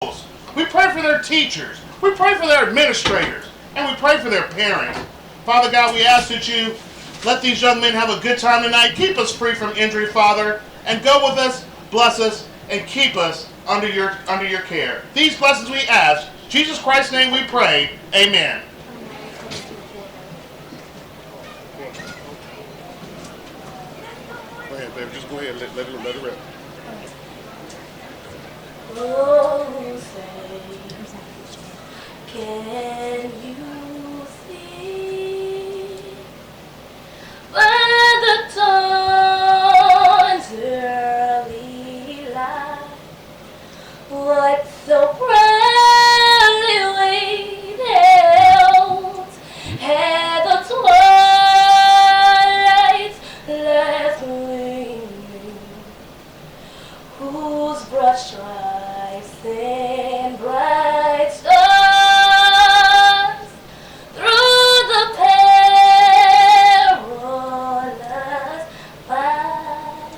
We pray for their teachers. We pray for their administrators. And we pray for their parents. Father God, we ask that you let these young men have a good time tonight. Keep us free from injury, Father. And go with us, bless us, and keep us under your care. These blessings we ask. In Jesus Christ's name we pray. Amen. Go ahead, baby. Just go ahead. Let it rip. Oh, say, can you see by the dawn's early light what so proudly wayheld had the twilight's last gleaming, whose broad stripes and bright stars through the perilous fight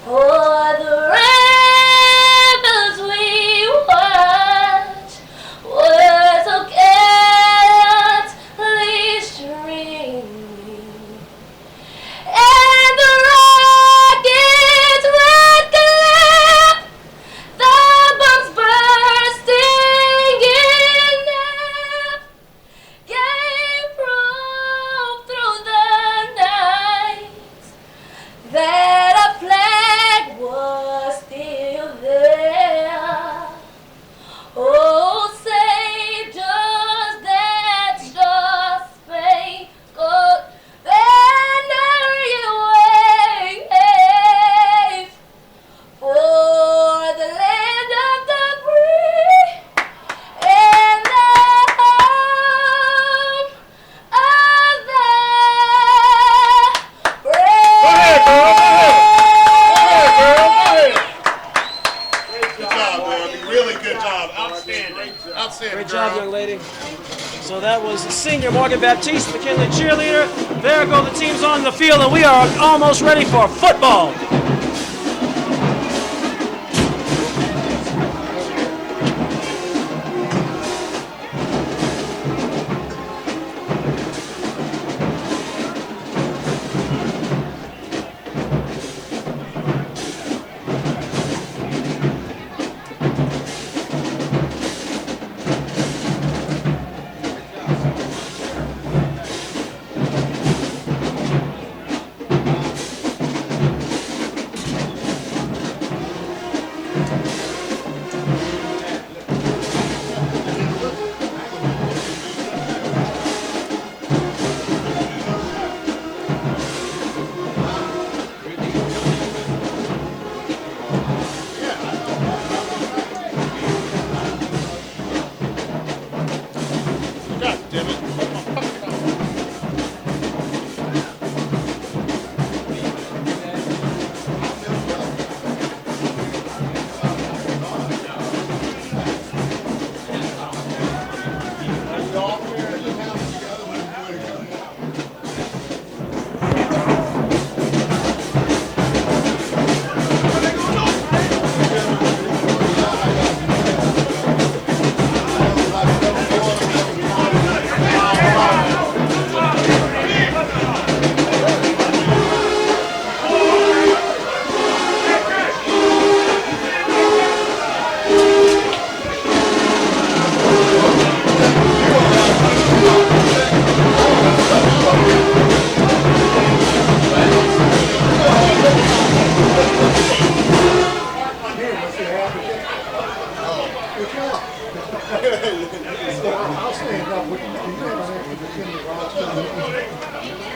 for the rebels we watch were so gallantly streaming, and the rockets red glare, the bombs bursting in air, gave proof through the night that a flag was still there. Oh, saved us that star-spangled banner you wave for the land of the free and the home of the brave. Go ahead, girl. Good job, Dorothy. Really good job. Outstanding. Outstanding, Great girl. job, young lady. So that was the senior Morgan Baptiste McKinley cheerleader. There go the teams on the field, and we are almost ready for football. God damn it.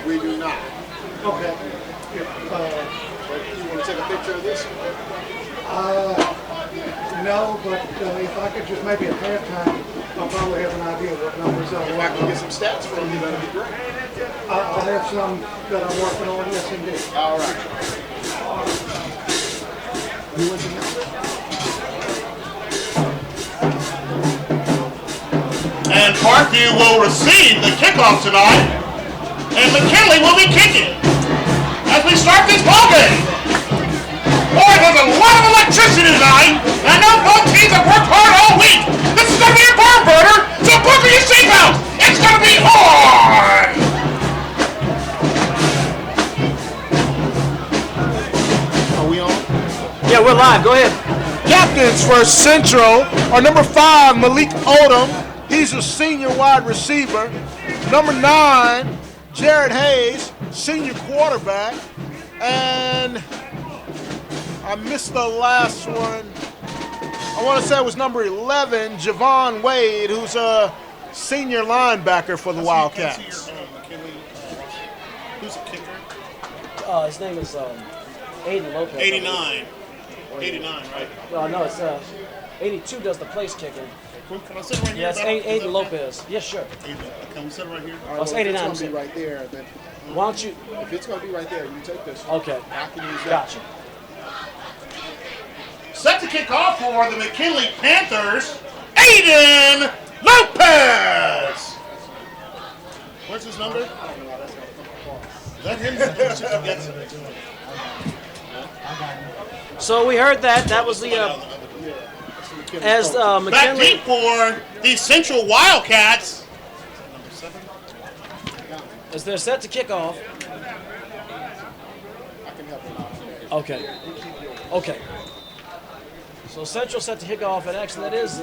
We do not. Okay. You want to take a picture of this? No, but if I could just maybe at halftime, I'll probably have an idea what numbers If I can get some stats from you, that'd be great. I'll have some that I'm working on, yes indeed. All right. And Parkview will receive the kickoff tonight. And McKinley will be kicking as we start this ball game. Boy, there's a lot of electricity tonight. I know both teams have worked hard all week. This is going to be a barn burner, so buckle your seatbelt. It's going to be on. Are we on? Yeah, we're live. Go ahead. Captains for Central are number 5, Malik Odom. He's a senior wide receiver. Number 9, Jared Hayes, senior quarterback. And I missed the last one. I want to say it was number 11, Javon Wade, who's a senior linebacker for the Wildcats. McKinley, who's the kicker? His name is Aiden Lopez. 89. 89, right? Well, no, it's 82 does the place kicking. Can I sit right here? Yes, Aiden Lopez. Yes, sure. Can we sit right here? Oh, it's 89. It's going to be right there. Then Why don't you? if it's going to be right there, you take this. Okay. I can use that. Gotcha. Set to kick off for the McKinley Panthers, Aiden Lopez. What's his number? Is that him? So we heard that. That was the as Back McKinley. deep for the Central Wildcats. As they're set to kick off. Okay. Okay. So Central set to kick off, and actually that is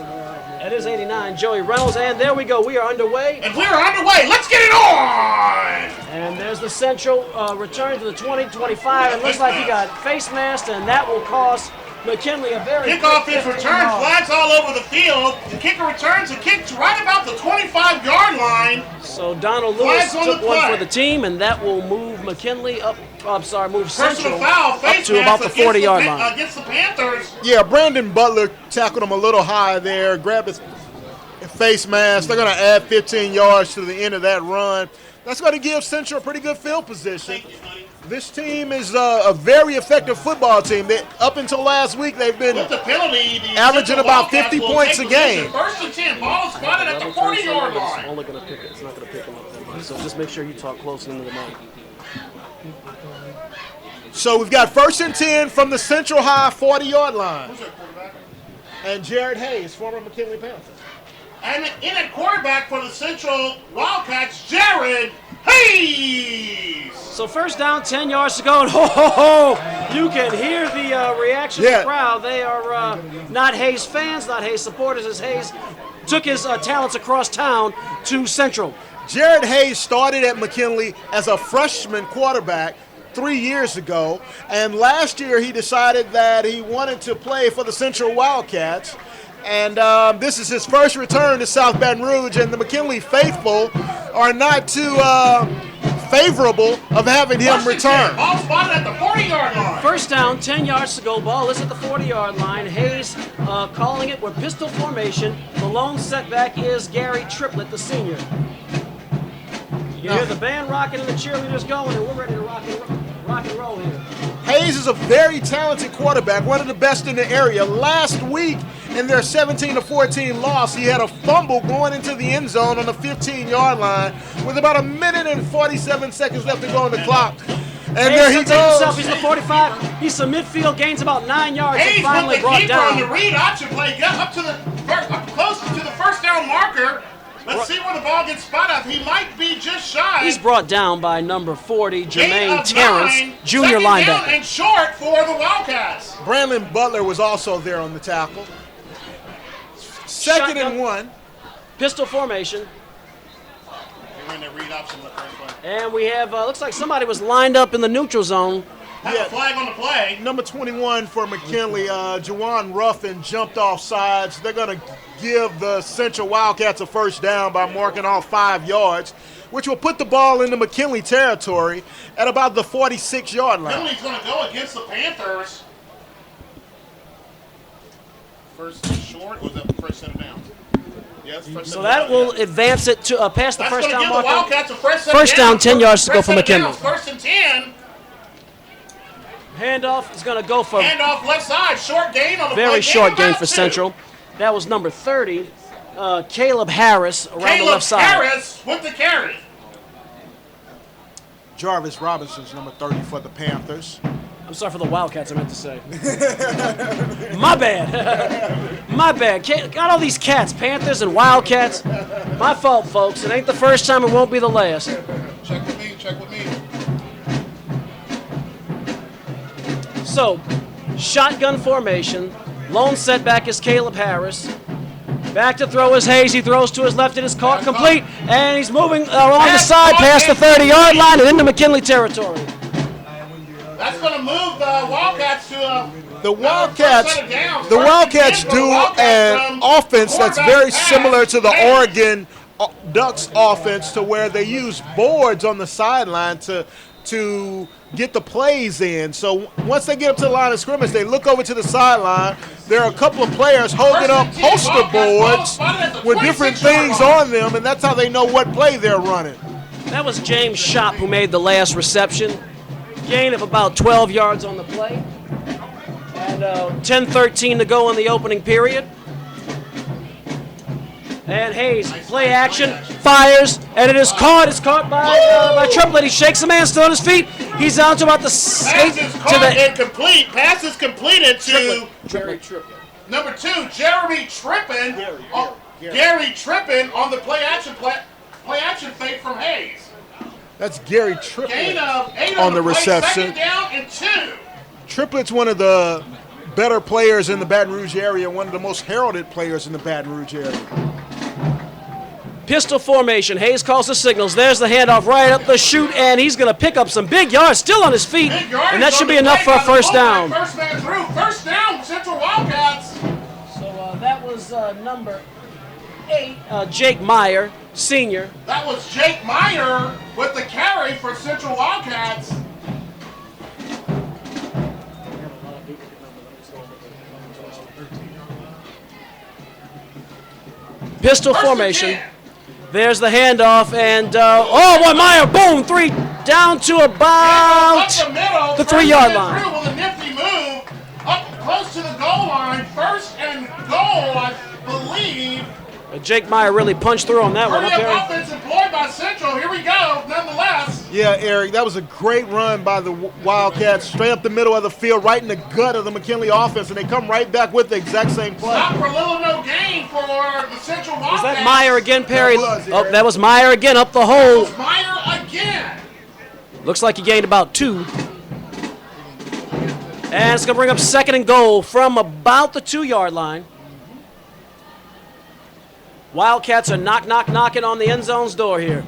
89. Joey Reynolds, and there we go. We are underway. And we're underway. Let's get it on! And there's the Central return to the 20-25. It looks like he got face masked, and that will cost McKinley a very Kickoff quick is 15 returned. yard. Flags all over the field. The kicker returns and kicks right about the 25-yard line. So Donald Lewis Flags on took the one play. for the team, and that will move McKinley up. Move Central Personal foul. up Face to about mask the 40-yard against line. Against the Panthers. Yeah, Brandon Butler tackled him a little high there, grabbed his face mask. They're going to add 15 yards to the end of that run. That's going to give Central a pretty good field position. This team is a very effective football team. Up until last week, they've been With the penalty, the averaging Central about Wildcats 50 will points take a game. position. First and 10. Ball is spotted at the Double turn 40-yard center, it's line. only going to pick it. It's not going to pick him up that much. So just make sure you talk close into the mic. So we've got first and 10 from the Central High 40-yard line. Who's that quarterback? And Jared Hayes, former McKinley Panthers. And in at quarterback for the Central Wildcats, Jared Hayes. So first down, 10 yards to go, and ho, ho, ho, you can hear the reaction of Yeah. the crowd. They are not Hayes fans, not Hayes supporters, as Hayes took his talents across town to Central. Jared Hayes started at McKinley as a freshman quarterback 3 years ago, and last year he decided that he wanted to play for the Central Wildcats, and this is his first return to South Baton Rouge, and the McKinley faithful are not too favorable of having him return. Ball spotted at the 40-yard line. First down, 10 yards to go. Ball is at the 40-yard line. Hayes calling it with pistol formation. The lone setback is Gary Triplett, the senior. You hear the band rocking and the cheerleaders going, and we're ready to rock and roll here. Hayes is a very talented quarterback, one of the best in the area. Last week in their 17-14 loss, he had a fumble going into the end zone on the 15-yard line with about a minute and 47 seconds left to go on the clock. And there he Hayes takes himself. goes. He's the 45. He's some midfield gains about 9 yards and Hayes finally with the brought keeper on the down. read option play, got up close to the first down marker. Let's see where the ball gets spotted. He might be just shy. He's brought down by number 40, Gain Jermaine of Terrence, 9, junior second down linebacker. and short for the Wildcats. Brandon Butler was also there on the tackle. Second Shotgun. and 1. Pistol formation. They ran their read option the first play. And we have, looks like somebody was lined up in the neutral zone. Have a flag on the play. Number 21 for McKinley, Juwan Ruffin jumped off sides. They're going to give the Central Wildcats a first down by marking off 5 yards, which will put the ball into McKinley territory at about the 46-yard line. Penalty's going to go against the Panthers. First and short, or was that first set down? Yes, first So set that down, will yeah. advance it to past the That's first going to down give the marker. Wildcats a first set First down, 10 yards to go for First set McKinley. down, First and 10. Handoff is going to go for Hand off left side. Short gain on the play. very short gain about for 2. Central. That was number 30, Caleb Harris around the Caleb left side. Harris with the carry. Jarvis Robinson's number 30 for the Panthers. I'm sorry for the Wildcats, I meant to say. My bad. My bad. Got all these cats, Panthers and Wildcats. My fault, folks. It ain't the first time, it won't be the last. Check with me, check with me. So, shotgun formation. Lone setback is Caleb Harris. Back to throw is Hayes. He throws to his left. It is caught complete. And he's moving along the side past the 30-yard line and into McKinley territory. That's going to move the Wildcats to The Wildcats do an offense that's very similar to the Oregon Ducks offense, to where they use boards on the sideline to get the plays in. So once they get up to the line of scrimmage, they look over to the sideline. There are a couple of players holding up poster boards with different things on them, and that's how they know what play they're running. That was James Schopp who made the last reception. Gain of about 12 yards on the play. And 10-13 to go in the opening period. And Hayes, play action, fires, and it is caught. It's caught by Triplett. He shakes the man, still on his feet. He's down to about the pass is caught and complete. Pass is completed to Triplett. number 2, Jeremy Trippin. Gary Trippin on the play action fake from Hayes. That's Gary Triplett Gain of 8 on the play, reception. Second down and 2. Triplett's one of the better players in the Baton Rouge area, one of the most heralded players in the Baton Rouge area. Pistol formation. Hayes calls the signals. There's the handoff right up the chute, and he's going to pick up some big yards, still on his feet, and that should be enough for a first down. First man through. First down, Central Wildcats. So that was number 8, Jake Meyer, senior. That was Jake Meyer with the carry for Central Wildcats. Pistol First formation. and 10. There's the handoff, and oh boy, Meyer, boom, 3 down to about the 3-yard line. Through with a nifty move up close to the goal line. First and goal, I believe. Jake Meyer really punched through on that one. Hurry up offense employed by Central. Here we go, nonetheless. Yeah, Eric, that was a great run by the Wildcats, straight up the middle of the field, right in the gut of the McKinley offense, and they come right back with the exact same play. Not for little no gain for the Central Wildcats. Was that Meyer again, Perry? That was, Oh, Eric. that was Meyer again up the hole. Meyer again. Looks like he gained about 2. And it's going to bring up second and goal from about the 2-yard line. Wildcats are knocking on the end zone's door here.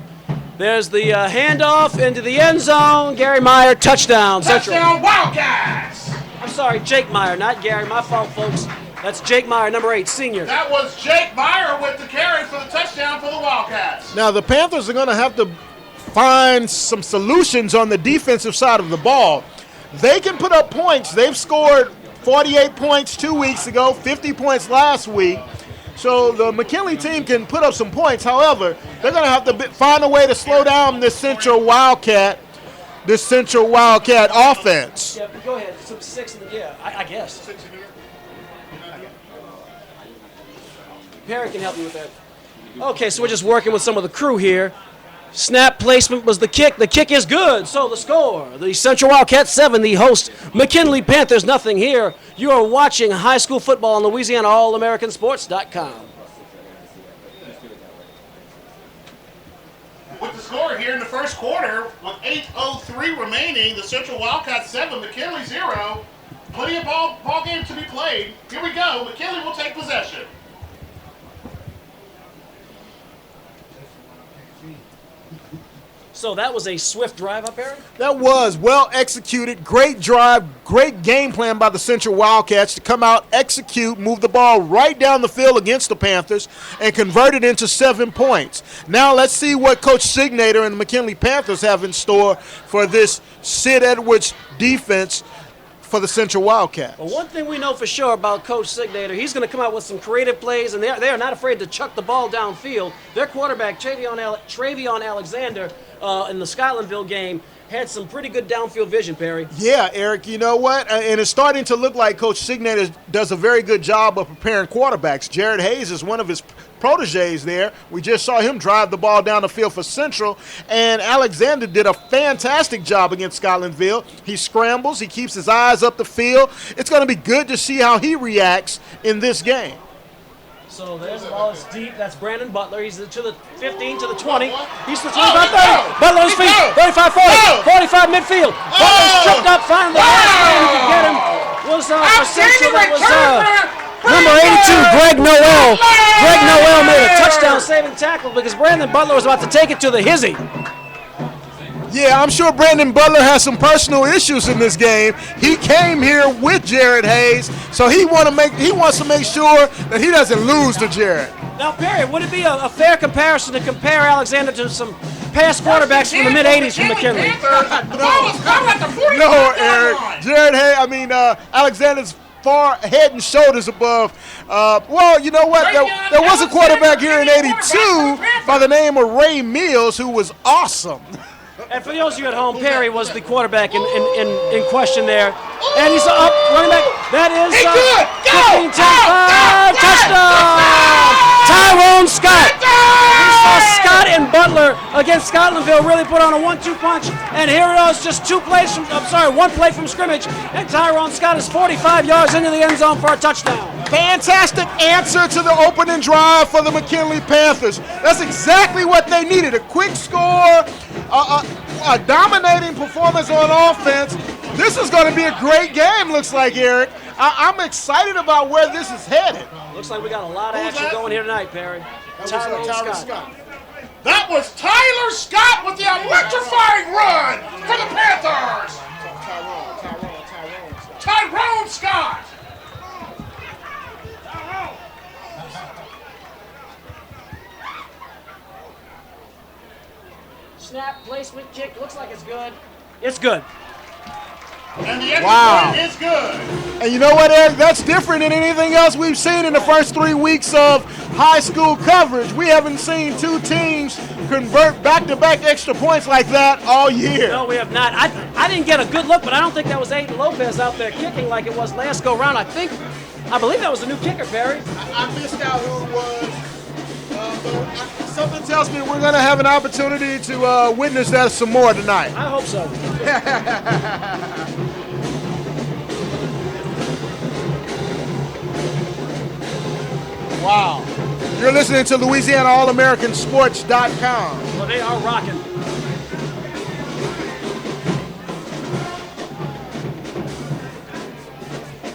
There's the handoff into the end zone. Gary Meyer, touchdown, Central. Touchdown Wildcats. I'm sorry, Jake Meyer, not Gary. My fault, folks. That's Jake Meyer, number 8, senior. That was Jake Meyer with the carry for the touchdown for the Wildcats. Now, the Panthers are going to have to find some solutions on the defensive side of the ball. They can put up points. They've scored 48 points 2 weeks ago, 50 points last week. So the McKinley team can put up some points. However, they're going to have to find a way to slow down this Central Wildcat offense. Yeah, go ahead. Some 6, yeah, I guess. Perry can help you with that. Okay, so we're just working with some of the crew here. Snap placement was the kick. The kick is good. So the score, the Central Wildcats 7, the host McKinley Panthers nothing here. You are watching high school football on Louisiana All-Americansports.com. With the score here in the first quarter, with 8:03 remaining, the Central Wildcats 7, McKinley 0. Plenty of ball game to be played. Here we go. McKinley will take possession. So that was a swift drive up, Aaron? That was well executed. Great drive, great game plan by the Central Wildcats to come out, execute, move the ball right down the field against the Panthers, and convert it into 7 points. Now let's see what Coach Signator and the McKinley Panthers have in store for this Sid Edwards defense for the Central Wildcats. Well, one thing we know for sure about Coach Signator, he's going to come out with some creative plays, and they are not afraid to chuck the ball downfield. Their quarterback, Travion Alexander, in the Scotlandville game, had some pretty good downfield vision, Perry. Yeah, Eric, you know what? And it's starting to look like Coach Signator does a very good job of preparing quarterbacks. Jared Hayes is one of his proteges there. We just saw him drive the ball down the field for Central, and Alexander did a fantastic job against Scotlandville. He scrambles, he keeps his eyes up the field. It's going to be good to see how he reacts in this game. So there's the ball. It's deep. That's Brandon Butler. He's to the 15, to the 20. He's to the 25, 30. Butler on his feet. 35, 40. 45 midfield. Butler's tripped up, finding the last man who could get him. Was for Central. That was number 82, Greg Noel. Greg Noel made a touchdown-saving tackle because Brandon Butler was about to take it to the hizzy. Yeah, I'm sure Brandon Butler has some personal issues in this game. He came here with Jared Hayes, so he wants to make sure that he doesn't lose to Jared. Now, Perry, would it be a fair comparison to compare Alexander to some past quarterbacks from the mid-'80s from McKinley? No, Eric. Jared Hayes, Alexander's far head and shoulders above. Well, you know what? There was a quarterback here in '82 by the name of Ray Mills who was awesome. And for those of you at home, Perry was the quarterback in question there. And he's up, running back. That is 15, 10, 5, touchdown! Tyrone Scott. We saw Scott and Butler against Scotlandville really put on a 1-2 punch. And here it is, just one play from scrimmage. And Tyrone Scott is 45 yards into the end zone for a touchdown. Fantastic answer to the opening drive for the McKinley Panthers. That's exactly what they needed. A quick score, a dominating performance on offense. This is going to be a great game, looks like, Eric. I'm excited about where this is headed. Looks like we got a lot of action going here tonight, Perry. Tyrone Scott. That was Tyler Scott with the electrifying run for the Panthers. Tyrone Scott. Snap, placement, kick, looks like it's good. It's good. And the extra point is good. And you know what, Eric? That's different than anything else we've seen in the first 3 weeks of high school coverage. We haven't seen two teams convert back-to-back extra points like that all year. No, we have not. I didn't get a good look, but I don't think that was Aiden Lopez out there kicking like it was last go-round. I believe that was the new kicker, Perry. I missed out who it was. Something tells me we're going to have an opportunity to witness that some more tonight. I hope so. Wow. You're listening to LouisianaAllAmericanSports.com. Well, they are rocking.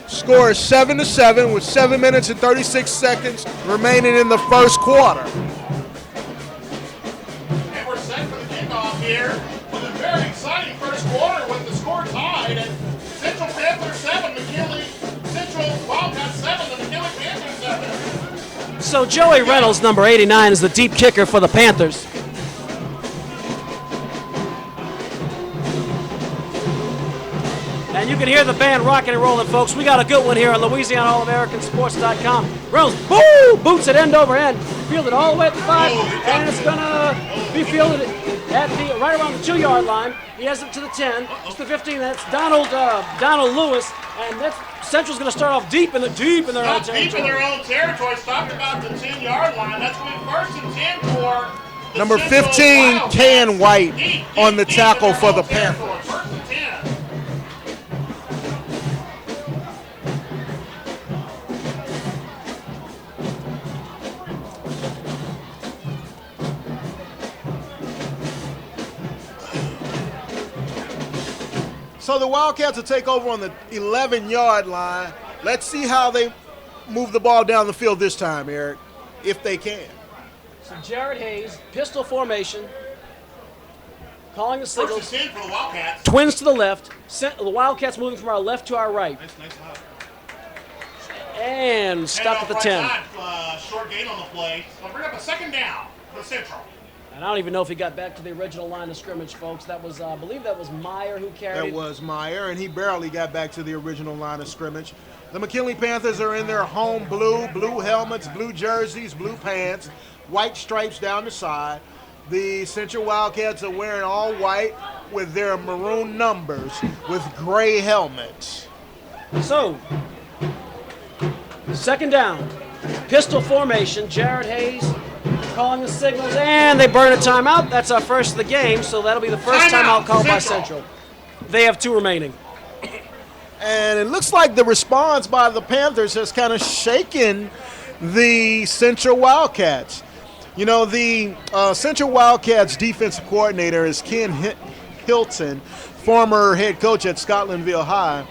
Score is 7-7 with 7 minutes and 36 seconds remaining in the first quarter. And we're set for the kickoff here with a very exciting first quarter with the score tied at Central Panthers 7, McKinley Central Wildcats 7, the McKinley Panthers 7. So Joey Reynolds, number 89, is the deep kicker for the Panthers. And you can hear the band rocking and rolling, folks. We got a good one here on LouisianaAllAmericanSports.com. Reynolds, boots it end over end. Fielded all the way at the 5, and it's going to be fielded at right around the 2-yard line. He has it to the 10. It's the 15. That's Donald Lewis, and that's Central's going to start off deep in their own territory. Deep in their own territory. Stopped about the 10-yard line. That's going to be first and 10 for the Number Central 15, Wildcats. Ken White on the tackle in for their the own territory. Panthers. First and 10. So the Wildcats will take over on the 11-yard line. Let's see how they move the ball down the field this time, Eric, if they can. So Jared Hayes, pistol formation, calling the signals. First and 10 for the Wildcats. Twins to the left. The Wildcats moving from our left to our right. Nice hop. And stuck at the 10. Short gain on the play. We'll bring up a second down for Central. And I don't even know if he got back to the original line of scrimmage, folks. That was, I believe that was Meyer who carried That it. was Meyer, and he barely got back to the original line of scrimmage. The McKinley Panthers are in their home blue helmets, blue jerseys, blue pants, white stripes down the side. The Central Wildcats are wearing all white with their maroon numbers with gray helmets. So, second down, pistol formation. Jared Hayes calling the signals, and they burn a timeout. That's our first of the game, so that'll be the first timeout called by Central. They have 2 remaining. And it looks like the response by the Panthers has kind of shaken the Central Wildcats. You know, the Central Wildcats defensive coordinator is Ken Hilton, former head coach at Scotlandville High.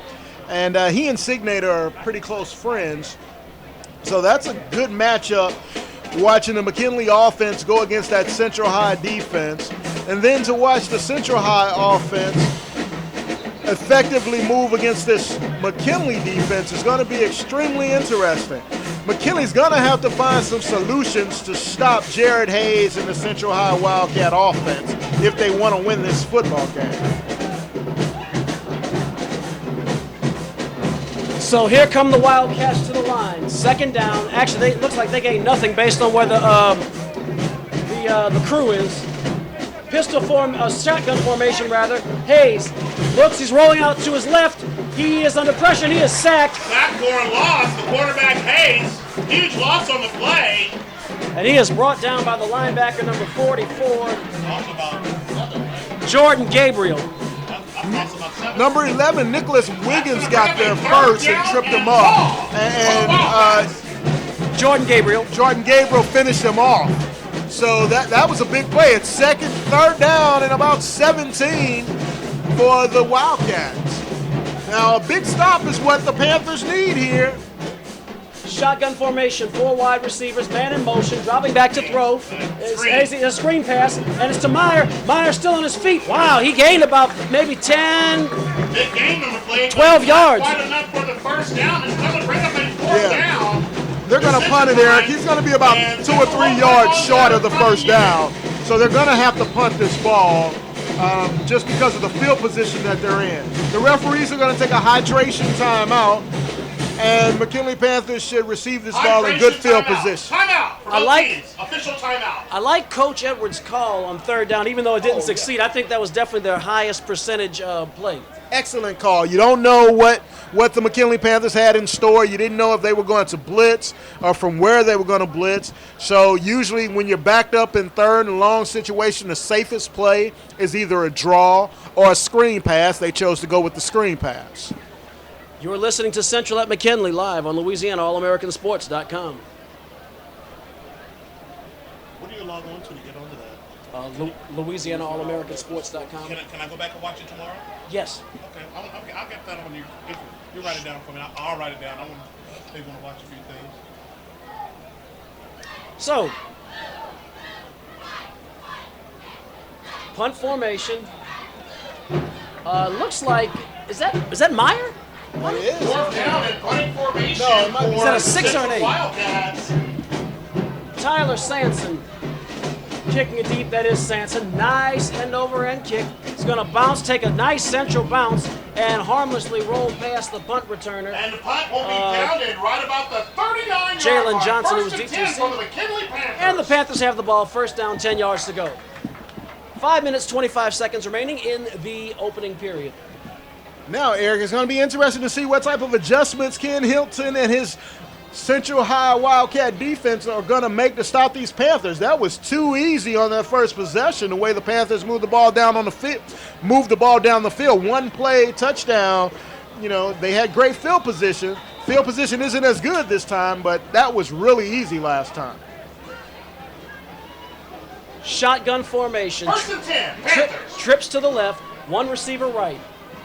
And he and Signator are pretty close friends. So that's a good matchup, watching the McKinley offense go against that Central High defense. And then to watch the Central High offense effectively move against this McKinley defense is going to be extremely interesting. McKinley's going to have to find some solutions to stop Jared Hayes and the Central High Wildcat offense if they want to win this football game. So here come the Wildcats to the line. Second down. Actually, it looks like they gained nothing based on where the crew is. Shotgun formation rather. Hayes looks, he's rolling out to his left. He is under pressure and he is sacked. Sack for a loss. The quarterback Hayes, huge loss on the play. And he is brought down by the linebacker number 44, Jordan Gabriel. Number 11, Nicholas Wiggins got there first and tripped him up. And Jordan Gabriel finished him off. So that was a big play. It's third down and about 17 for the Wildcats. Now, a big stop is what the Panthers need here. Shotgun formation, 4 wide receivers, man in motion, dropping back to throw. It's a screen pass, and it's to Meyer. Meyer's still on his feet. Wow, he gained about maybe 10, 12 yards. Quite enough for the first down. It's going to bring up a fourth down. They're going to punt it, Eric. He's going to be about 2 or 3 yards short of the first down. So they're going to have to punt this ball just because of the field position that they're in. The referees are going to take a hydration timeout, and McKinley Panthers should receive this ball in good field position. Timeout for both teams. Official timeout. I like Coach Edwards' call on third down, even though it didn't succeed. I think that was definitely their highest percentage play. Excellent call. You don't know what the McKinley Panthers had in store. You didn't know if they were going to blitz or from where they were going to blitz. So usually when you're backed up in third and long situation, the safest play is either a draw or a screen pass. They chose to go with the screen pass. You're listening to Central at McKinley live on LouisianaAllAmericanSports.com. What do you log on to get onto that? LouisianaAllAmericanSports.com. Can I go back and watch it tomorrow? Yes. Okay, I'll get that on you. You write it down for me. I'll write it down. I want to watch a few things. So, punt formation. Looks like is that Meyer? It is. Fourth down and punting formation. No, it might be. Is that a 6 or an 8? Wildcats. Tyler Sanson kicking it deep. That is Sanson. Nice end-over-end kick. He's going to bounce, take a nice central bounce, and harmlessly roll past the punt returner. And the punt will be counted right about the 39-yard Jalen line. Johnson, who First was and 10 D2C. for the McKinley Panthers. And the Panthers have the ball, first down, 10 yards to go. 5 minutes, 25 seconds remaining in the opening period. Now, Eric, it's going to be interesting to see what type of adjustments Ken Hilton and his Central High Wildcat defense are going to make to stop these Panthers. That was too easy on that first possession, the way the Panthers moved the ball down on the field. One play, touchdown. You know, they had great field position. Field position isn't as good this time, but that was really easy last time. Shotgun formation. First and 10, Panthers. Trips to the left, one receiver right.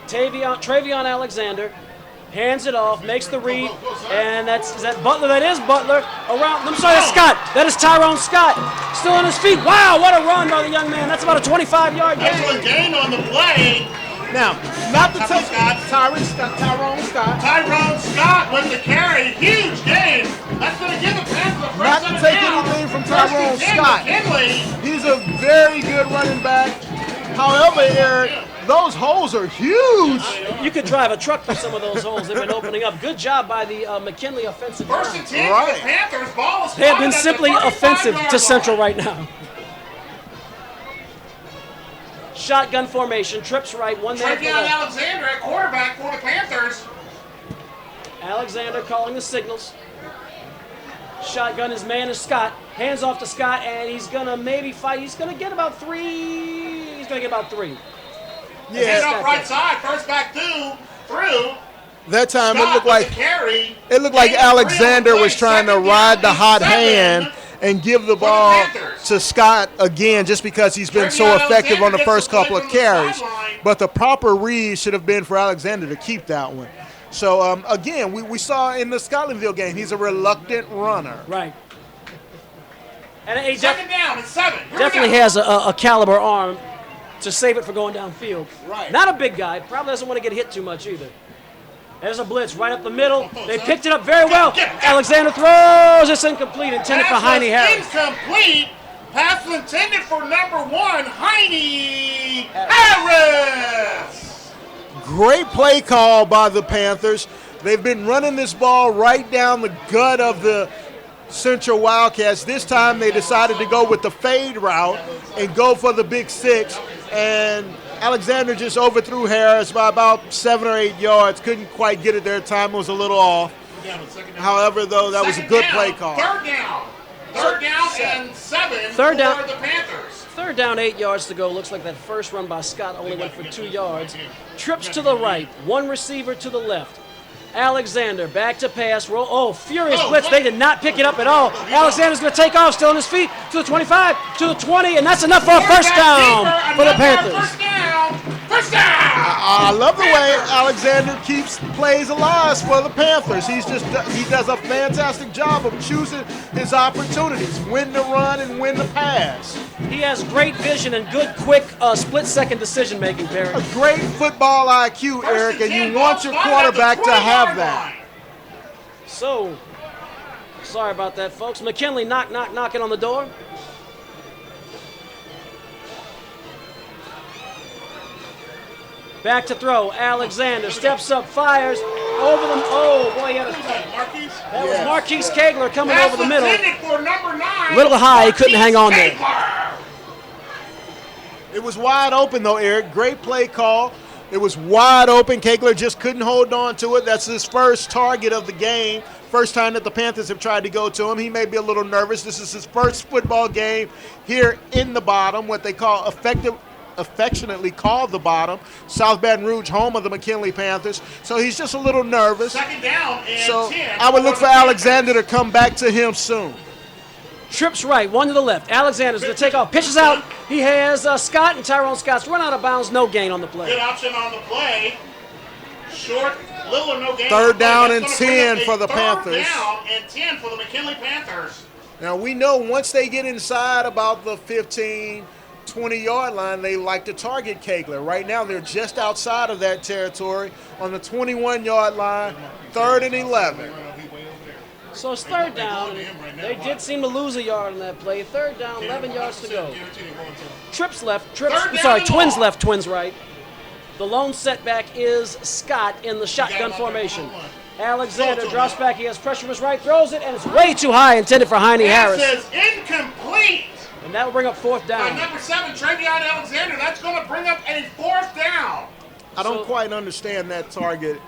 Travion Alexander hands it off, makes the read, and is that Butler? That is Butler. That's Scott. That is Tyrone Scott. Still on his feet. Wow, what a run by the young man. That's about a 25-yard gain. Excellent gain on the play. Now, not to take Tyrone Scott with the carry. Huge gain. That's going to give the Panthers the first Not to take anything from Tyrone Scott. He's a very good running back. However, Eric, those holes are huge. You could drive a truck through some of those holes. They've been opening up. Good job by the McKinley offensive line. First and 10 for the Panthers. Ball is They have been spotted at simply the offensive 35-yard to Central line. right now. Shotgun formation, trips right, one man to the Travion left. Alexander at quarterback for the Panthers. Alexander calling the signals. Shotgun, his man is Scott. Hands off to Scott, and he's going to maybe fight. He's going to get about 3. He's going to get about 3. Hand up right side, first back through. That time Scott it looked with like the carry. it looked like Gain of 3 on the Alexander play. was trying to Second ride down the and hot 7 hand and give the for the ball Panthers. to Scott again just because he's been so Travion effective on the Alexander first gets the couple of play from the carries. sideline. But the proper read should have been for Alexander to keep that one. So, again, we saw in the Scotlandville game, he's a reluctant runner. Right. And he Second down and 7. Here we definitely go. has a caliber arm to save it for going downfield. Right. Not a big guy. Probably doesn't want to get hit too much either. There's a blitz right up the middle. They picked it up very well. Alexander throws. It's incomplete. Intended for Pass Heine was Harris. Incomplete. Pass was intended for number 1, Heine Harris. Great play call by the Panthers. They've been running this ball right down the gut of the Central Wildcats. This time they decided to go with the fade route and go for the big 6. And Alexander just overthrew Harris by about 7 or 8 yards. Couldn't quite get it there. Time was a little off. However, though, that was a good play call. Third down. Third down and 7 Third for down. the Panthers. Third down, 8 yards to go. Looks like that first run by Scott only went for 2 yards. Trips to the right. One receiver to the left. Alexander back to pass. Roll. Oh, furious blitz. They did not pick it up at all. Alexander's going to take off, still on his feet, to the 25, to the 20, and that's enough for a first down for the Panthers. First down. First down. I love the way Alexander plays alive for the Panthers. He does a fantastic job of choosing his opportunities, when to run and when to pass. He has great vision and good, quick, split-second decision-making, Barry. A great football IQ, Eric, and you want your quarterback to have that. So, sorry about that, folks. McKinley knocking on the door. Back to throw. Alexander steps up, fires over them. Oh, boy, he had that was Marquise Kegler coming over the middle. For number 9, Little high, he couldn't hang on there. It was wide open, though, Eric. Great play call. It was wide open. Kegler just couldn't hold on to it. That's his first target of the game. First time that the Panthers have tried to go to him. He may be a little nervous. This is his first football game here in the bottom, what they call affectionately called the bottom. South Baton Rouge, home of the McKinley Panthers. So he's just a little nervous. Second down and So 10. I would look for Alexander to come back to him soon. Trips right, one to the left. Alexander's going to take off. Pitches out. He has Scott and Tyrone Scott's run out of bounds. No gain on the play. Good option on the play. Short, little or no gain. Third down That's and gonna bring 10 up a for the Panthers. Third down and 10 for the McKinley Panthers. Now, we know once they get inside about the 15, 20-yard line, they like to target Kegler. Right now, they're just outside of that territory on the 21-yard line, 3rd and 11. So it's third down. They did seem to lose a yard on that play. Third down, 11 yards to go. Trips left. Twins left, twins right. The lone setback is Scott in the shotgun formation. Alexander drops back. He has pressure from his right, throws it, and it's way too high, intended for Heine Harris. Pass is incomplete. And that will bring up fourth By down. number 7, Travion Alexander. That's going to bring up a 4th down. I don't quite understand that target,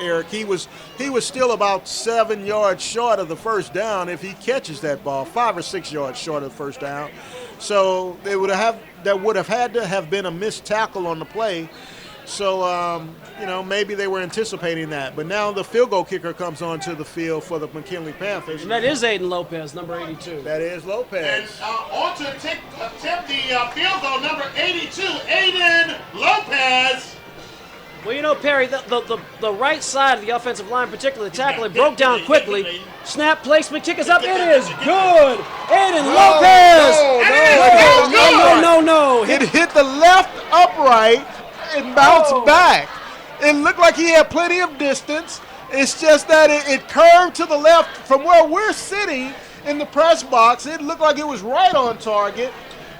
Eric. He was still about 7 yards short of the first down if he catches that ball, 5 or 6 yards short of the first down. So that would have had to have been a missed tackle on the play. So, maybe they were anticipating that. But now the field goal kicker comes onto the field for the McKinley Panthers. And that is Aiden Lopez, number 82. That is Lopez. And on to attempt the field goal, number 82, Aiden Lopez. Well, Perry, the right side of the offensive line, particularly the tackle, it broke down quickly. Snap, placement, kick is up. It is good. Aiden Lopez. No. It hit the left upright and bounced back. It looked like he had plenty of distance. It's just that it curved to the left from where we're sitting in the press box. It looked like it was right on target,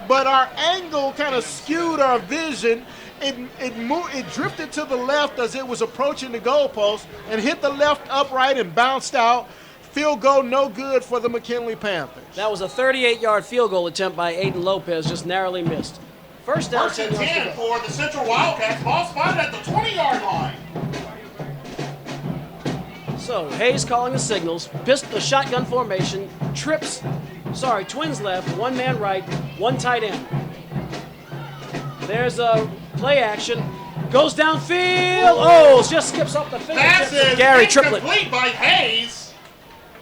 but our angle kind of skewed our vision. It drifted to the left as it was approaching the goalpost and hit the left upright and bounced out. Field goal no good for the McKinley Panthers. That was a 38-yard field goal attempt by Aiden Lopez, just narrowly missed. First down, First and 10 yards 10 to go. for the Central Wildcats. Ball spotted at the 20-yard line. So Hayes calling the signals. The shotgun formation. Twins left, one man right, one tight end. There's a play action. Goes downfield. Oh, just skips off the fingertips of Gary Triplett. Incomplete by Hayes.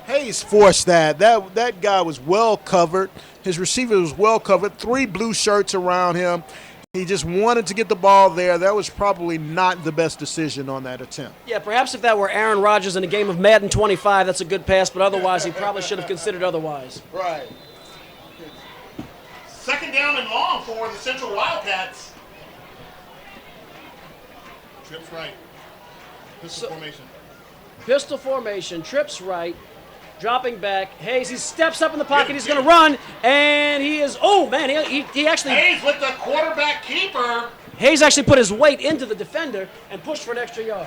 Hayes forced that. That guy was well covered. His receiver was well covered. 3 blue shirts around him. He just wanted to get the ball there. That was probably not the best decision on that attempt. Yeah, perhaps if that were Aaron Rodgers in a game of Madden 25, that's a good pass, but otherwise he probably should have considered otherwise. Right. Second down and long for the Central Wildcats. Trips right. Pistol formation. Pistol formation, trips right, dropping back. Hayes, he steps up in the pocket. He's going to run, and he is, oh, man, he actually. Hayes with the quarterback keeper. Hayes actually put his weight into the defender and pushed for an extra yard.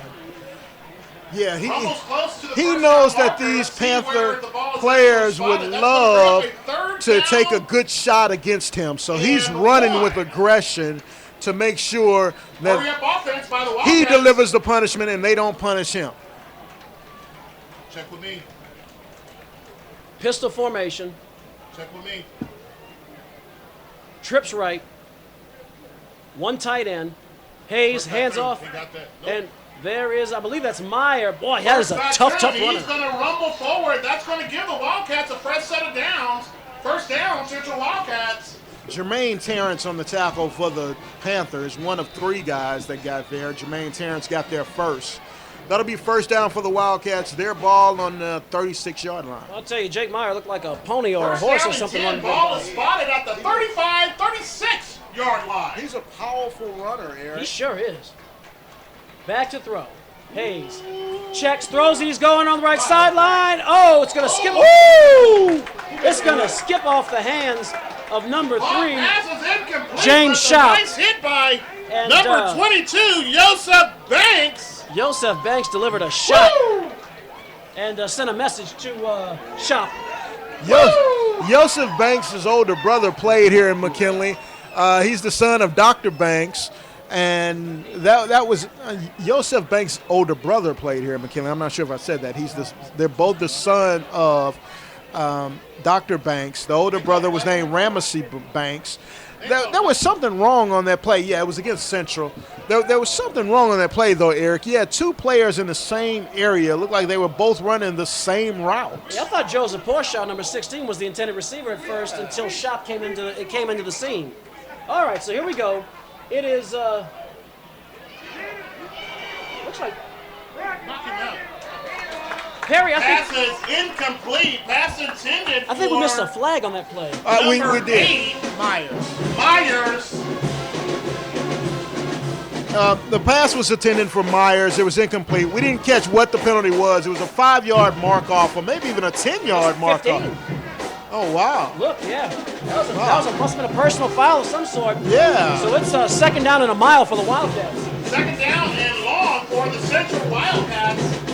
Yeah, Almost close to the he first knows down that marker. these See where Panther the ball is players actually would spotted. That's love gonna bring up a to third take a down. good shot against him. So he's And running one. with aggression to make sure Hurry that up offense by the he Wildcats. delivers the punishment and they don't punish him. Check with me. Pistol formation, Check with me. trips right, one tight end. Hayes, hands off, He got that. Nope. and there is, I believe that's Meyer. Boy, that is a First tough down. runner. He's going to rumble forward. That's going to give the Wildcats a fresh set of downs. First down, Central Wildcats. Jermaine Terrence on the tackle for the Panthers, one of 3 guys that got there. Jermaine Terrence got there first. That'll be first down for the Wildcats. Their ball on the 36-yard line. I'll tell you, Jake Meyer looked like a pony or a First horse down or and something. 10. On the Ball is spotted at the 35, 36-yard line. He's a powerful runner, Eric. He sure is. Back to throw. Hayes checks, throws, he's going on the right sideline. Oh, it's going to skip. Woo! It's going to skip off the hands of number 3. Pass is incomplete, James but a Shop. Nice hit by And, number 22, Joseph Banks. Joseph Banks delivered a shot Woo! and sent a message to Shop. Joseph Banks' older brother played here in McKinley. He's the son of Dr. Banks, and that was Joseph Banks' older brother played here in McKinley. I'm not sure if I said that. They're both the son of Dr. Banks. The older brother was named Ramesey Banks. There was something wrong on that play. Yeah, it was against Central. There was something wrong on that play, though, Eric. You had 2 players in the same area. It looked like they were both running the same route. Yeah, I thought Joseph Porshaw, number 16, was the intended receiver at first until Shop came into the scene. All right, so here we go. It is looks like Knock him out. Perry. Pass is incomplete. Pass intended I think we for missed a flag on that play. We number did. 8, Myers. Myers. The pass was intended for Myers. It was incomplete. We didn't catch what the penalty was. It was a 5-yard mark-off or maybe even a 10-yard mark-off. 15. Oh, wow. Look, yeah. That must have been a personal foul of some sort. Yeah. So it's second down and a mile for the Wildcats. Second down and long for the Central Wildcats.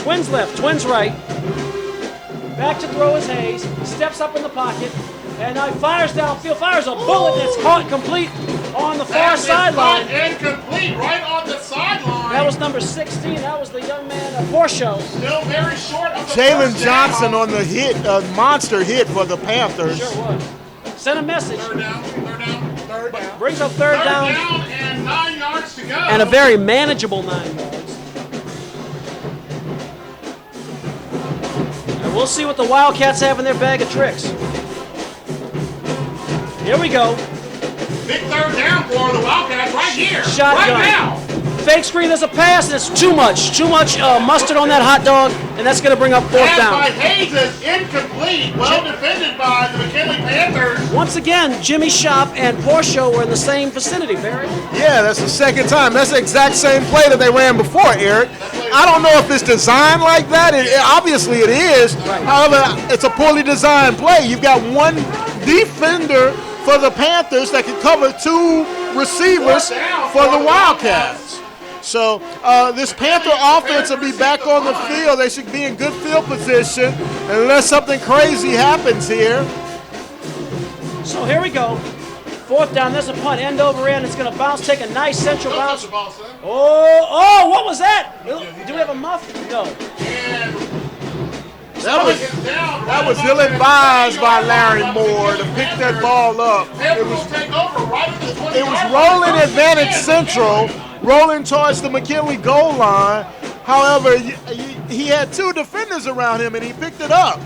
Twins left, twins right. Back to throw is Hayes. Steps up in the pocket. And now he fires downfield, fires a bullet that's caught complete on the far Pass is sideline. caught incomplete right on the sideline. That was number 16. That was the young man, Porsche. Still very short of the Jalen first Johnson down. on the hit, monster hit for the Panthers. Sure was. Sent a message. Third down. Brings up third Third down. down and 9 yards to go. And a very manageable 9 yards. And we'll see what the Wildcats have in their bag of tricks. Here we go. big third down for the Wildcats right here. Shotgun. Right now. Fake screen, there's a pass, and it's too much mustard on that hot dog, and that's going to bring up 4th Pass down. by Hayes is incomplete. Well defended by the McKinley Panthers. Once again, Jimmy Shop and Porsche were in the same vicinity, Barry. Yeah, that's the second time. That's the exact same play that they ran before, Eric. I don't know if it's designed like that. Obviously it is. Right. However, it's a poorly designed play. You've got one defender for the Panthers that can cover 2 receivers for the Wildcats. So this Panther offense will be back on the field. They should be in good field position unless something crazy happens here. So here we go. 4th down, there's a punt, end over end. It's going to bounce, take a nice central Don't touch bounce. the ball, son. Oh, what was that? Do we have a muff? No. And That was ill-advised by Larry Moore to pick that ball up. It was It was rolling advantage Central, rolling towards the McKinley goal line. However, he had 2 defenders around him, and he picked it up.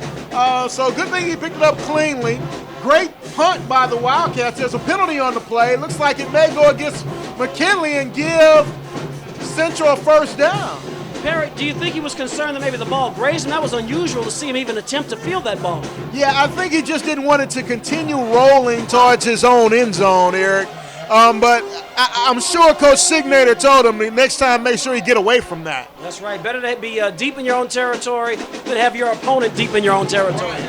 So good thing he picked it up cleanly. Great punt by the Wildcats. There's a penalty on the play. Looks like it may go against McKinley and give Central a first down. Perry, do you think he was concerned that maybe the ball grazed him? That was unusual to see him even attempt to field that ball. Yeah, I think he just didn't want it to continue rolling towards his own end zone, Eric. But I'm sure Coach Signator told him next time make sure you get away from that. That's right. Better to be deep in your own territory than have your opponent deep in your own territory.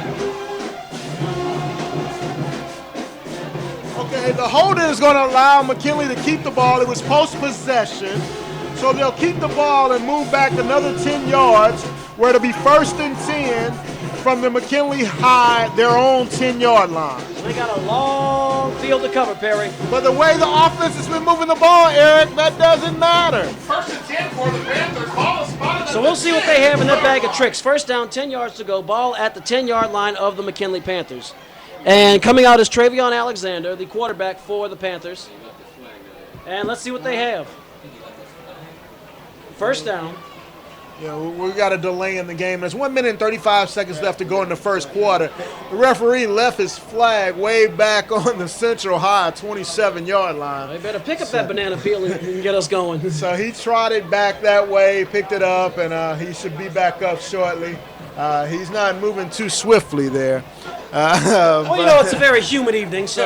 Okay, the holding is going to allow McKinley to keep the ball. It was post-possession. So they'll keep the ball and move back another 10 yards where it'll be 1st and 10 from the McKinley High, their own 10-yard line. They got a long field to cover, Perry. But the way the offense has been moving the ball, Eric, that doesn't matter. 1st and 10 for the Panthers. Ball is spotted. So we'll see what they have in their bag of tricks. 1st down, 10 yards to go. Ball at the 10-yard line of the McKinley Panthers. And coming out is Travion Alexander, the quarterback for the Panthers. And let's see what they have. 1st down. Yeah, we got a delay in the game. There's 1 minute and 35 seconds left to go in the 1st quarter. The referee left his flag way back on the Central High 27-yard line. They better pick up that banana peel and get us going. So he trotted back that way, picked it up, and he should be back up shortly. He's not moving too swiftly there. Well, you know, it's a very humid evening, so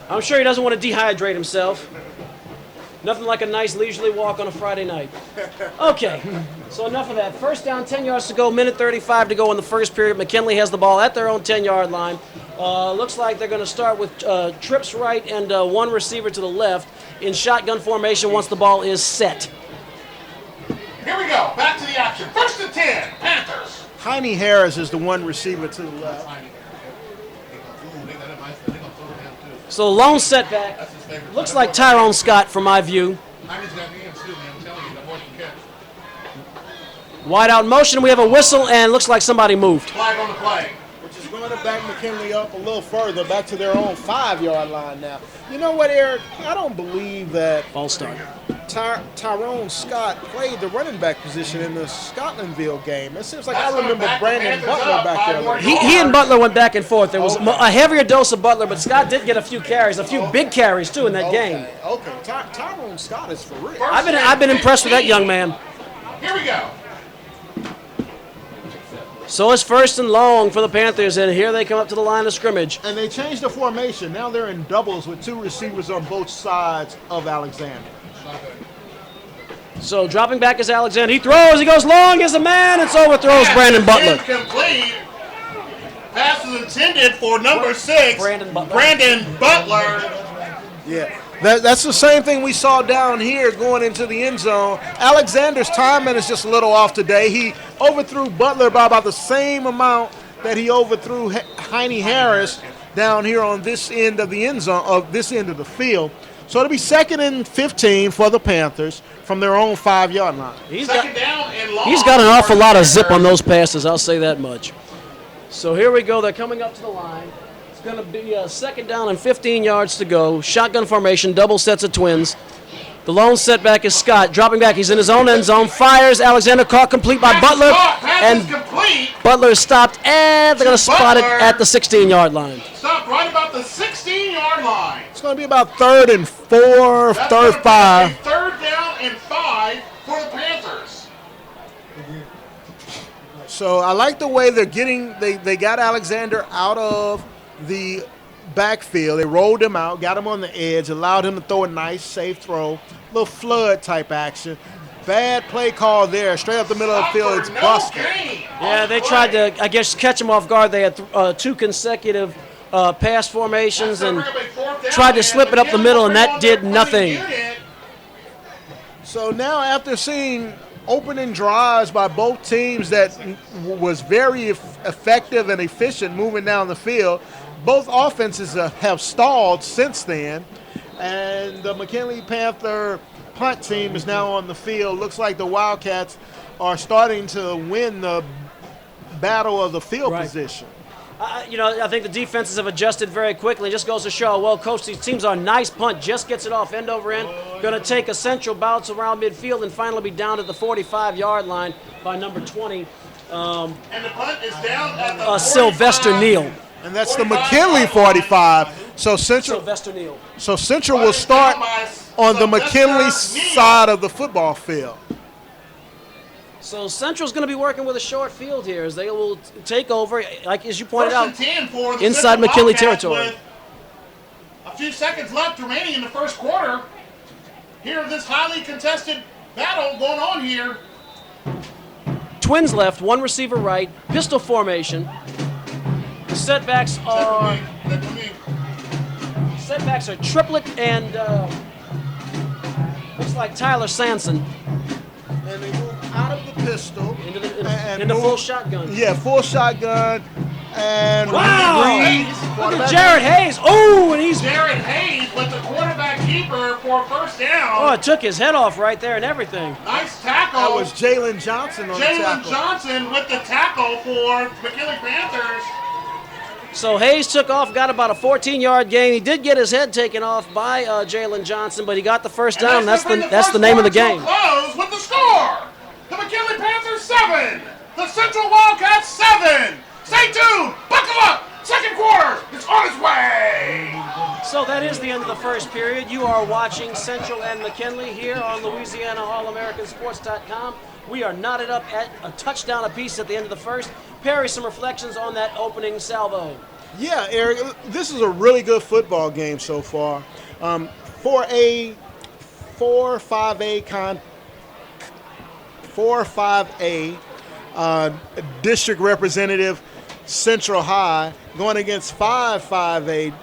I'm sure he doesn't want to dehydrate himself. Nothing like a nice leisurely walk on a Friday night. Okay, so enough of that. 1st down, 10 yards to go, minute 35 to go in the 1st period. McKinley has the ball at their own 10-yard line. Looks like they're going to start with trips right and 1 receiver to the left in shotgun formation once the ball is set. Here we go. Back to the action. 1st and 10. Panthers. Heine Harris is the 1 receiver to the left. So lone setback. Looks like Tyrone Scott from my view. Wide out motion. We have a whistle, and looks like somebody moved. Flag on the play. Which is going to back McKinley up a little further, back to their own 5-yard line now. You know what, Eric? I don't believe that False start. Tyrone Scott played the running back position in the Scotlandville game. It seems like I remember Brandon Butler back there. He and Butler went back and forth. There was a heavier dose of Butler, but Scott did get a few carries, a few big carries, too, in that game. Okay. Tyrone Scott is for real. I've been impressed with that young man. Here we go. So it's 1st and long for the Panthers, and here they come up to the line of scrimmage. And they changed the formation. Now they're in doubles with 2 receivers on both sides of Alexander. So dropping back is Alexander. He throws. He goes long as a man. It's overthrows Brandon Butler. Incomplete. Pass is intended for number 6, Brandon Butler. Brandon Butler. Yeah, that's the same thing we saw down here going into the end zone. Alexander's timing is just a little off today. He overthrew Butler by about the same amount that he overthrew Heine Harris down here on this end of the end zone, of this end of the field. So it'll be 2nd and 15 for the Panthers from their own 5-yard line. He's Second down and long. got an awful lot of zip on those passes, I'll say that much. So here we go. They're coming up to the line. It's going to be 2nd down and 15 yards to go. Shotgun formation, double sets of twins. The lone setback is Scott. Dropping back, he's in his own end zone. Fires. Alexander caught complete by Butler. Pass is complete. Butler stopped, and they're going to spot it at the 16-yard line. Stopped right about the 16-yard line. It's going to be about 3rd and 4, That's 3rd, gonna be 5. a 3rd down and 5 for the Panthers. So I like the way they're getting, they got Alexander out of the backfield. They rolled him out, got him on the edge, allowed him to throw a nice, safe throw, little flood type action. Bad play call there, straight up the middle of the field. It's busted. Yeah, they tried to, I guess, catch him off guard. They had 2 consecutive pass formations and tried to slip it up the middle, and that did nothing. So now after seeing opening drives by both teams that was very effective and efficient moving down the field. Both offenses have stalled since then, and the McKinley Panther punt team is now on the field. Looks like the Wildcats are starting to win the battle of the field position. I think the defenses have adjusted very quickly. It just goes to show how well coached these teams are. Nice punt, just gets it off end over end. Going to take a Central bounce around midfield and finally be down to the 45-yard line by number 20. And the punt is down at the Sylvester Neal. And that's the McKinley 45. So Sylvester Neal. So Central will start on the McKinley side of the football field. So Central's going to be working with a short field here as they will take over, like as you pointed out, inside McKinley territory. With a few seconds left remaining in the first quarter. Here, this highly contested battle going on here. Twins left, one receiver right, pistol formation. The setbacks are triplet and looks like Tyler Sanson. And they move out of the pistol into full shotgun. Yeah, full shotgun. And wow! Look at Jared Hayes. Oh, and he's Jared Hayes with the quarterback keeper for a first down. Oh, it took his head off right there and everything. Nice tackle. That was Jalen Johnson on the tackle. Jalen Johnson with the tackle for McKinley Panthers. So Hayes took off, got about a 14-yard gain. He did get his head taken off by Jalen Johnson, but he got the first down. That's the name of the game. Close with the score. The McKinley Panthers 7, the Central Wildcats 7. Stay tuned. Buckle up. Second quarter is on its way. So that is the end of the first period. You are watching Central and McKinley here on Louisiana All-American-Sports.com. We are knotted up at a touchdown apiece at the end of the first. Perry, some reflections on that opening salvo. Yeah, Eric, this is a really good football game so far. For a 4-5A district representative Central High going against 5-5A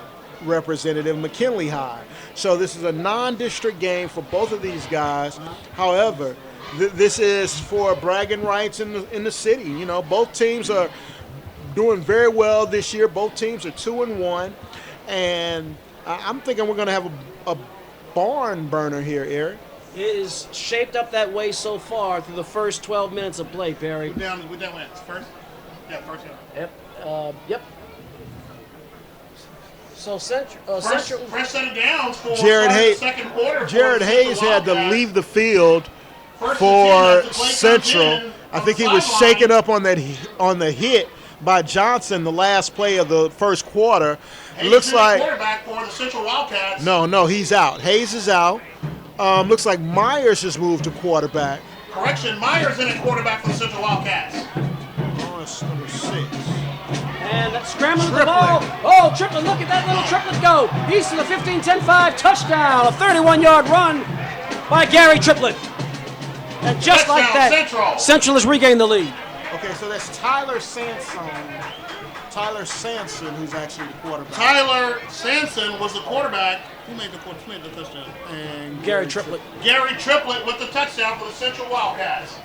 representative McKinley High. So this is a non-district game for both of these guys. However, this is for bragging rights in the city. You know, both teams are doing very well this year. Both teams are 2-1, and I'm thinking we're going to have a barn burner here, Eric. It is shaped up that way so far through the first 12 minutes of play, Perry. We're down wins first. Yeah, first. Yep. Yep. So Central. Fresh set of downs for Jared Hayes. the second quarter. Jared Hayes had to leave the field for Central. I think he was shaken up on the hit by Johnson the last play of the first quarter. It looks like quarterback for the Central Wildcats. No, he's out. Hayes is out. Looks like Myers has moved to quarterback. Correction, Myers in at quarterback for the Central Wildcats. Oh, it's number 6. And that's scrambling the ball. Oh, Triplett, look at that little Triplett go. He's to the 15-10-5 touchdown. A 31-yard run by Gary Triplett. And just touchdown, like that, Central has regained the lead. Okay, so that's Tyler Sanson, who's actually the quarterback. Tyler Sanson was the quarterback. Who made the touchdown? And Gary Triplett. Gary Triplett with the touchdown for the Central Wildcats.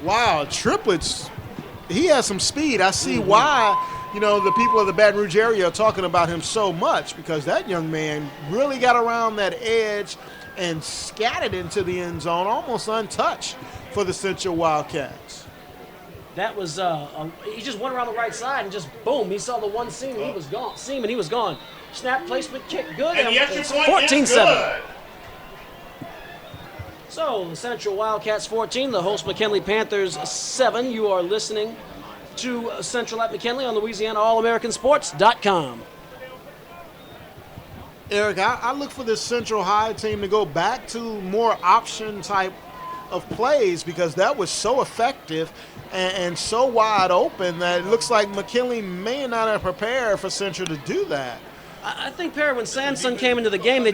Wow, Triplett's, he has some speed. I see why, the people of the Baton Rouge area are talking about him so much, because that young man really got around that edge and scattered into the end zone almost untouched for the Central Wildcats. That was, he just went around the right side and just, boom, he saw the one seam and he was gone. Snap placement, kick, good. And the extra point is 14-7. good. So, the Central Wildcats 14, the host McKinley Panthers 7. You are listening to Central at McKinley on Louisiana All-American-Sports.com. Eric, I look for this Central High team to go back to more option type of plays, because that was so effective and so wide open that it looks like McKinley may not have prepared for Central to do that. I think, Perry, when Sanson came into the game, they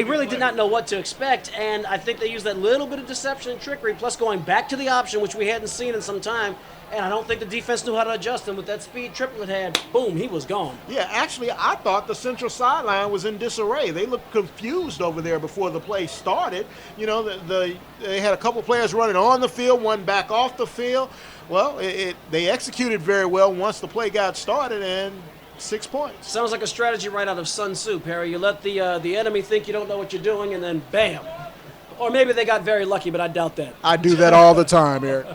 really did not know what to expect, and I think they used that little bit of deception and trickery, plus going back to the option, which we hadn't seen in some time, and I don't think the defense knew how to adjust him. With that speed Triplett had, boom, he was gone. Yeah, actually, I thought the central sideline was in disarray. They looked confused over there before the play started. You know, they had a couple players running on the field, one back off the field. Well, they executed very well once the play got started, and 6 points. Sounds like a strategy right out of Sun Tzu, Perry. You let the enemy think you don't know what you're doing, and then bam. Or maybe they got very lucky, but I doubt that. I do that all the time, Eric.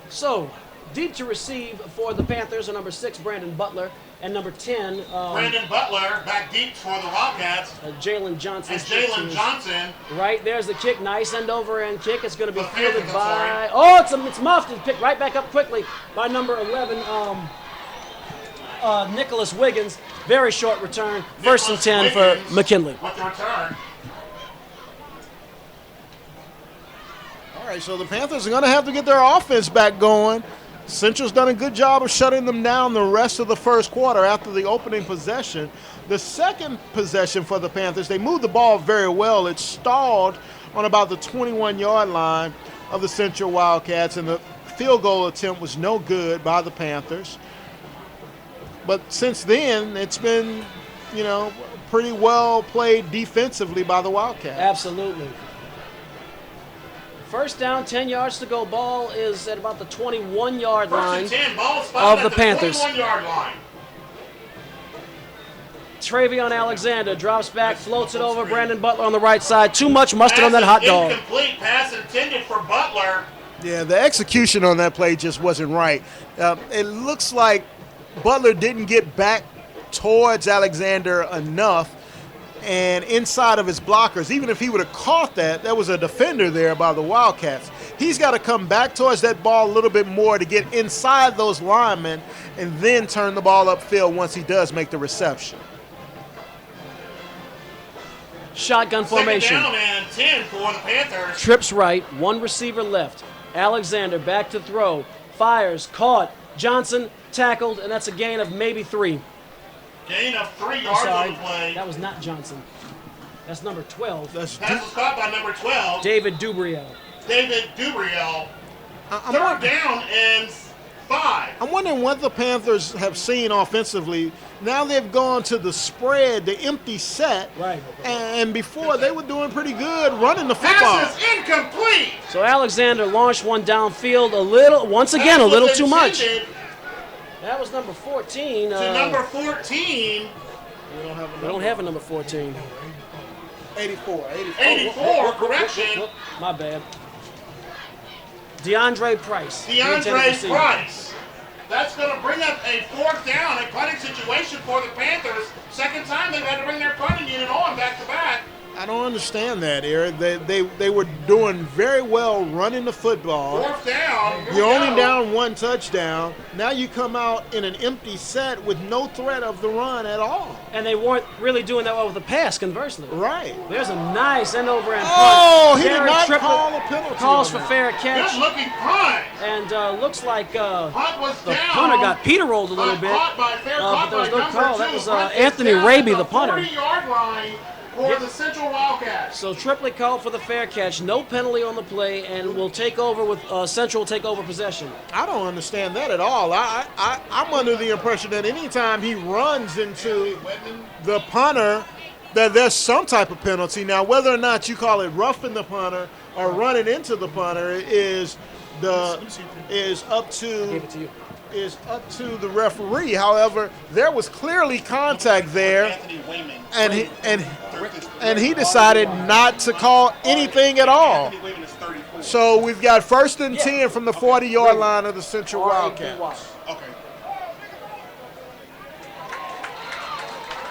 So, deep to receive for the Panthers are number 6, Brandon Butler, and number 10, Brandon Butler back deep for the Wildcats. Jalen Johnson. And Jalen Johnson. Right, there's the kick. Nice end over end kick. It's going to be The fielded Panthers, by... Oh, it's muffed. It's picked right back up quickly by number 11, Nicholas Wiggins. Very short return. First and 10 for McKinley. With the return. All right, so the Panthers are going to have to get their offense back going. Central's done a good job of shutting them down the rest of the first quarter after the opening possession. The second possession for the Panthers, they moved the ball very well. It stalled on about the 21-yard line of the Central Wildcats, and the field goal attempt was no good by the Panthers. But since then, it's been, you know, pretty well played defensively by the Wildcats. Absolutely. First down, 10 yards to go. Ball is at about the 21-yard line First and 10, ball spotted of the Panthers. 21-yard line. Travion Alexander drops back, floats it over. Brandon Butler on the right side. Too much mustard on that hot dog. Incomplete pass intended for Butler. Yeah, the execution on that play just wasn't right. It looks like Butler didn't get back towards Alexander enough and inside of his blockers. Even if he would have caught that, there was a defender there by the Wildcats. He's got to come back towards that ball a little bit more to get inside those linemen and then turn the ball upfield once he does make the reception. Shotgun formation. Second down and 10 for the Panthers. Trips right, one receiver left. Alexander back to throw. Fires, caught. Johnson tackled, and that's a gain of maybe 3. Gain of 3 yards on the play. That was not Johnson. That's number 12. Pass was caught by number 12. David Dubriel. Third down and 5. I'm wondering what the Panthers have seen offensively. Now they've gone to the spread, the empty set. Right. And before they were doing pretty good running the football. Pass is incomplete. So Alexander launched one downfield a little too much. That was number 14. To number 14. We don't have a number 14. 84. 84, correction. Whoop, my bad. DeAndre Price. DeAndre Price. That's going to bring up a 4th down, a punting situation for the Panthers. Second time they've had to bring their punting unit on back-to-back. I don't understand that, Eric. They were doing very well running the football. 4th down. You're only down 1 touchdown. Now you come out in an empty set with no threat of the run at all. And they weren't really doing that well with the pass, conversely. Right. There's a nice end over end punt. Oh, he did Gary not Triplett call a penalty. calls on for that. fair catch. Good looking punt. And looks like Punt was the down. punter got Peter rolled a little bit. Caught by But there was no number call. 2. That was Punt is Anthony down Raby, at the punter. 40-yard line for the Central Wildcats. So Triplett called for the fair catch, no penalty on the play, and will take over with Central will take over possession. I don't understand that at all. I'm under the impression that anytime he runs into the punter, that there's some type of penalty. Now, whether or not you call it roughing the punter or running into the punter is up to the referee. However, there was clearly contact there, and he decided not to call anything at all. So we've got 1st and 10 from the 40-yard line of the Central Wildcats. Okay.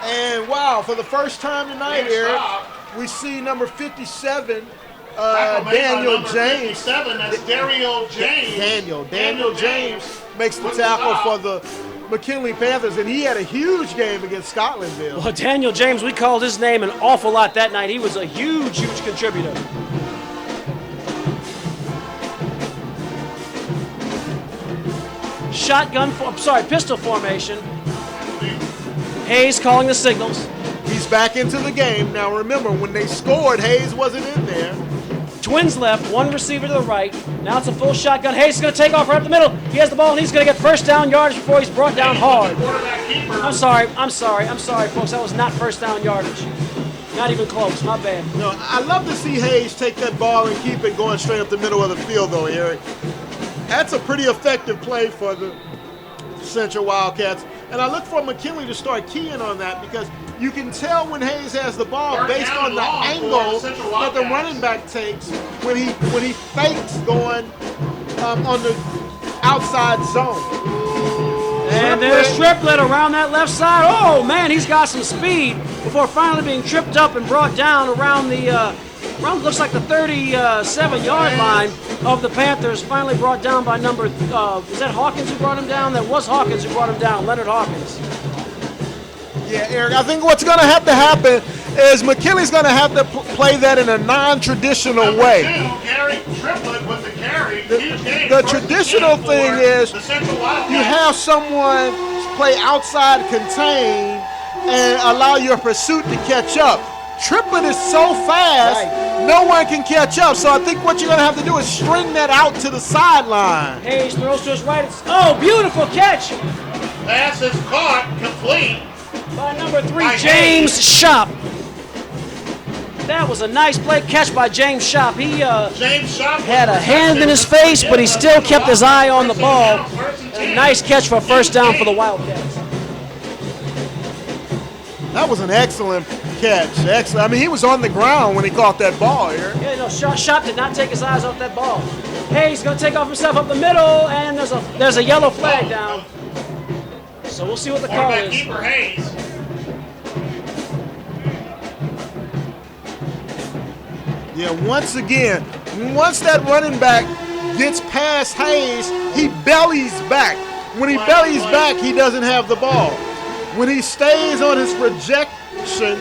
And wow, for the first time tonight, Good Eric, stop. we see number 57, Tackle made by Daniel number James. 57, that's Dario James. Daniel James makes the tackle for the McKinley Panthers, and he had a huge game against Scotlandville. Well, Daniel James, we called his name an awful lot that night. He was a huge contributor. pistol formation. Hayes calling the signals. He's back into the game. Now remember, when they scored, Hayes wasn't in there. Twins left, one receiver to the right. Now it's a full shotgun. Hayes is going to take off right up the middle. He has the ball, and he's going to get first down yardage before he's brought down hard. I'm sorry, folks. That was not first down yardage. Not even close. My bad. No, I love to see Hayes take that ball and keep it going straight up the middle of the field, though, Eric. That's a pretty effective play for the Central Wildcats. And I look for McKinley to start keying on that because you can tell when Hayes has the ball based on the angle that the running back takes when he fakes going on the outside zone. And there's Triplett around that left side. Oh, man, he's got some speed before finally being tripped up and brought down around the looks like the 37-yard line of the Panthers. Finally brought down by number, is that Hawkins who brought him down? That was Hawkins who brought him down, Leonard Hawkins. Yeah, Eric, I think what's going to happen is McKinley's going to have to play that in a non-traditional way. Gary Triplett with the carry. The traditional thing is you have someone play outside contain and allow your pursuit to catch up. Triplett is so fast, no one can catch up. So I think what you're going to have to do is string that out to the sideline. Hayes throws to his right. Beautiful catch. Pass is caught, complete. By number 3, James Shop. That was a nice play catch by James Shop. He had a hand in his face, but he still kept his eye on the ball. A nice catch for first down for the Wildcats. That was an excellent catch. Excellent. I mean, he was on the ground when he caught that ball here. Yeah, no, Shop did not take his eyes off that ball. Hayes going to take off himself up the middle, and there's a yellow flag down. So we'll see what the call is. Keeper Hayes. Yeah, once that running back gets past Hayes, he bellies back. When he bellies back, he doesn't have the ball. When he stays on his projection,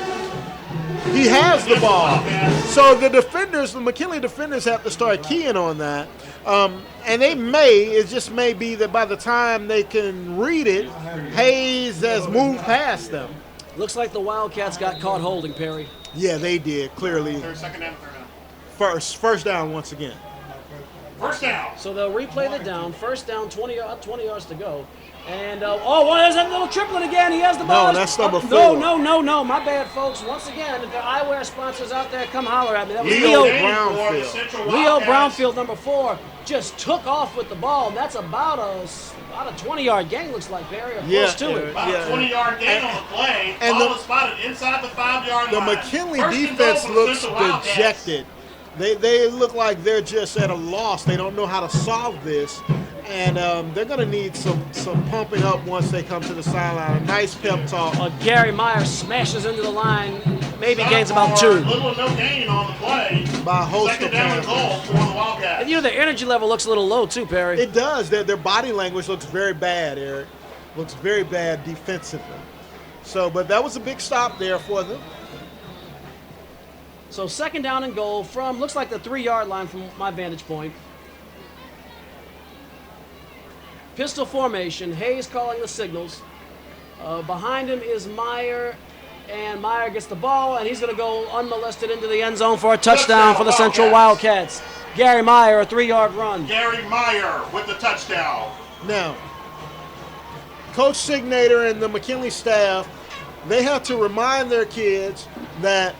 he has the ball. So the McKinley defenders have to start keying on that. And it just may be that by the time they can read it, Hayes has moved past them. Looks like the Wildcats got caught holding, Perry. Yeah, they did, clearly. Second down, third down. First down once again. First down. So they'll replay the down. First down, 20 yards to go. And, there's that little triplet again. He has the ball. No, that's number 4. No. My bad, folks. Once again, if there are eyewear sponsors out there, come holler at me. That was Leo Brownfield, number 4, just took off with the ball. And that's about a 20-yard gain, looks like, Barry, or close to it. About a 20-yard gain on the play. And ball was spotted inside the 5-yard line. The McKinley defense looks dejected. They look like they're just at a loss. They don't know how to solve this. And they're going to need some pumping up once they come to the sideline. A nice pep talk. Gary Meyer smashes into the line. Maybe gains about 2. Little or no gain on the play. By a host Second of down and goal for the Wildcats. And their energy level looks a little low too, Perry. It does. Their body language looks very bad, Eric. Looks very bad defensively. But that was a big stop there for them. So second down and goal from, looks like the 3-yard line from my vantage point. Pistol formation, Hayes calling the signals. Behind him is Meyer, and Meyer gets the ball, and he's going to go unmolested into the end zone for a touchdown for the Central Wildcats. Gary Meyer, a 3-yard run. Gary Meyer with the touchdown. Now, Coach Signator and the McKinley staff, they have to remind their kids that,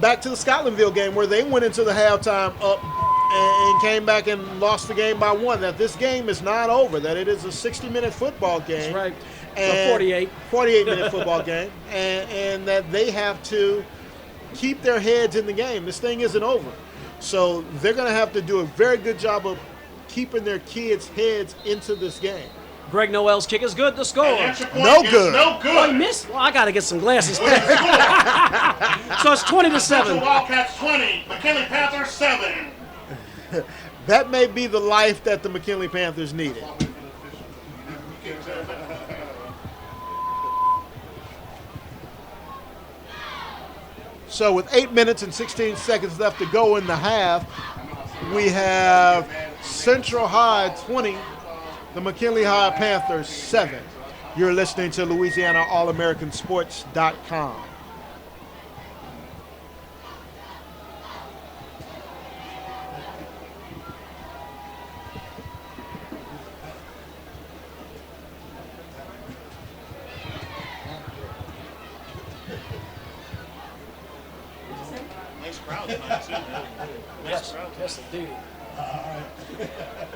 back to the Scotlandville game where they went into the halftime up and came back and lost the game by 1, that this game is not over, that it is a 60-minute football game. That's right. And 48-minute football game, and that they have to keep their heads in the game. This thing isn't over. So they're going to have to do a very good job of keeping their kids' heads into this game. Greg Noel's kick is good to score. No good. Oh, he missed? Well, I got to get some glasses. So it's 20-7. Wildcats 20, McKinley Panthers 7. That may be the life that the McKinley Panthers needed. So with 8 minutes and 16 seconds left to go in the half, we have Central High 20, The McKinley High Panthers 7. You're listening to Louisiana All-American-Sports.com. Nice crowd tonight, too. Nice crowd. Yes, indeed.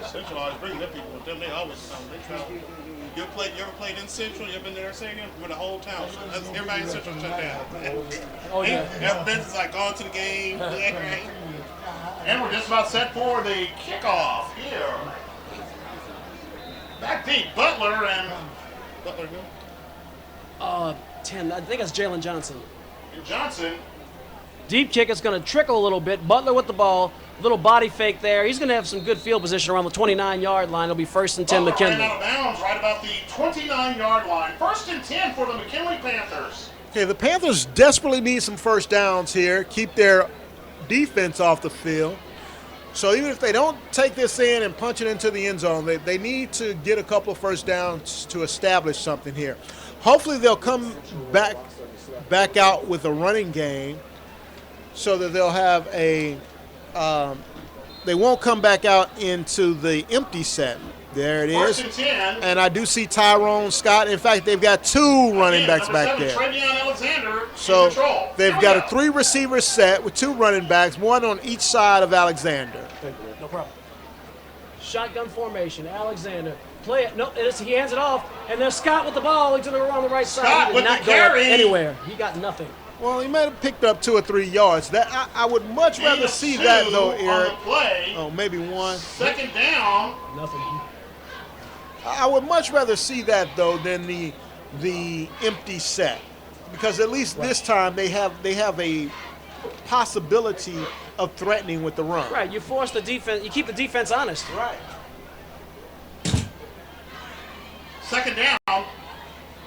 Central always bring their people with them. They always come. They travel. You ever played in Central? You ever been to their stadium? With the whole town. Everybody in Central shut down. Oh, yeah. Everybody's like going to the game. And we're just about set for the kickoff here. Back deep, Butler and Butler who? 10. I think that's Jalen Johnson. And Johnson. Deep kick is going to trickle a little bit. Butler with the ball. Little body fake there. He's going to have some good field position around the 29-yard line. It'll be 1st and 10 Butler McKinley. ran out of bounds right about the 29-yard line. 1st and 10 for the McKinley Panthers. Okay, the Panthers desperately need some first downs here, keep their defense off the field. So even if they don't take this in and punch it into the end zone, they need to get a couple of first downs to establish something here. Hopefully they'll come back out with a running game so that they'll have they won't come back out into the empty set. There it is. 1st and 10. And I do see Tyrone Scott. In fact, they've got 2 running backs back there. Alexander So in control. they've got a 3 receiver set with 2 running backs, 1 on each side of Alexander. No problem. Shotgun formation. Alexander. Play it. Nope. He hands it off. And there's Scott with the ball. He's going to go on the right side. Scott He did with not the go carry. anywhere. He got nothing. Well, he might have picked up 2 or 3 yards. That I would much rather see that though, On Eric. the play. Oh, maybe 1. 2nd down. Nothing. I would much rather see that though than the empty set, because at least this time they have a possibility of threatening with the run. Right. You force the defense. You keep the defense honest. Right. 2nd down.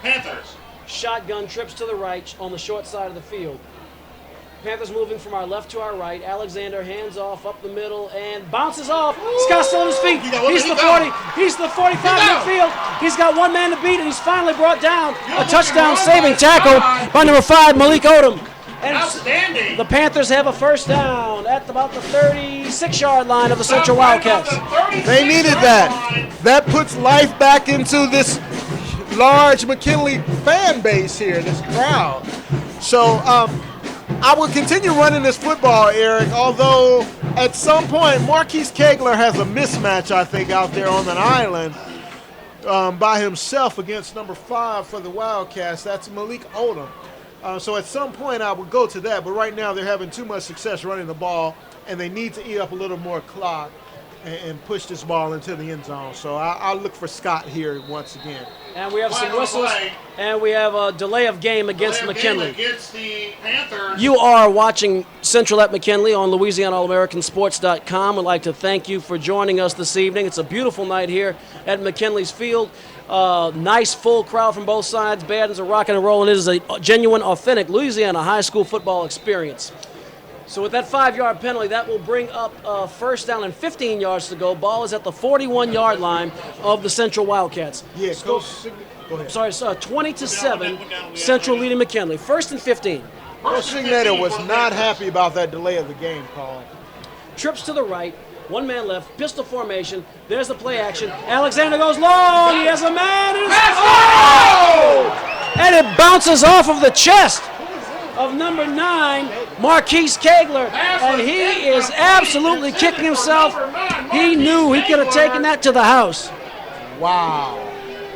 Panthers. Shotgun trips to the right on the short side of the field. Panthers moving from our left to our right. Alexander hands off up the middle and bounces off. Scott's still on his feet. He's the 40. He's the 45 midfield. He's got 1 man to beat, and he's finally brought down. A touchdown saving tackle by number 5, Malik Odom. And Outstanding. the Panthers have a first down at about the 36-yard line of the Central Wildcats. They needed that. That puts life back into this large McKinley fan base here, this crowd. So I will continue running this football, Eric, although at some point Marquise Kegler has a mismatch, I think, out there on an island by himself against number 5 for the Wildcats. That's Malik Odom. So at some point I would go to that, but right now they're having too much success running the ball, and they need to eat up a little more clock and push this ball into the end zone. So I'll look for Scott here once again. And we have some whistles, and we have a delay of game against McKinley. Against the Panthers. You are watching Central at McKinley on Louisiana All-American-Sports.com. We'd like to thank you for joining us this evening. It's a beautiful night here at McKinley's Field. Nice full crowd from both sides. Bands are rocking and rolling. It is a genuine, authentic Louisiana high school football experience. So with that 5-yard penalty, that will bring up 1st down and 15 yards to go. Ball is at the 41-yard line of the Central Wildcats. Yeah, Coach, go ahead. Sorry, 20-7, Central leading McKinley. 1st and 15. Coach Signator was not happy about that delay of the game call. Trips to the right, 1 man left, pistol formation. There's the play action. Alexander goes long. He has a man. And it bounces off of the chest of number 9, Marquise Kegler, and he is absolutely kicking himself. He knew he could have taken that to the house. Wow.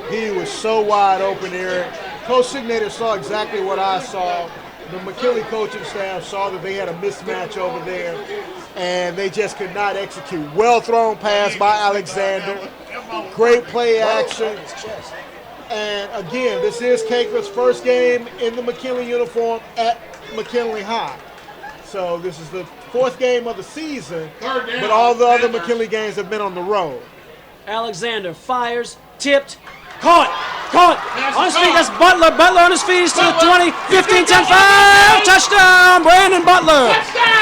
He was so wide open, Eric. Coach Signator saw exactly what I saw. The McKinley coaching staff saw that they had a mismatch over there, and they just could not execute. Well thrown pass by Alexander. Great play action. And again, this is Kegler's first game in the McKinley uniform at McKinley High. So this is the 4th game of the season, but all the other McKinley games have been on the road. Alexander fires, tipped, caught. On his feet, that's Butler. Butler on his feet, he's to the 20, 15, 10, 5. Touchdown, Brandon Butler.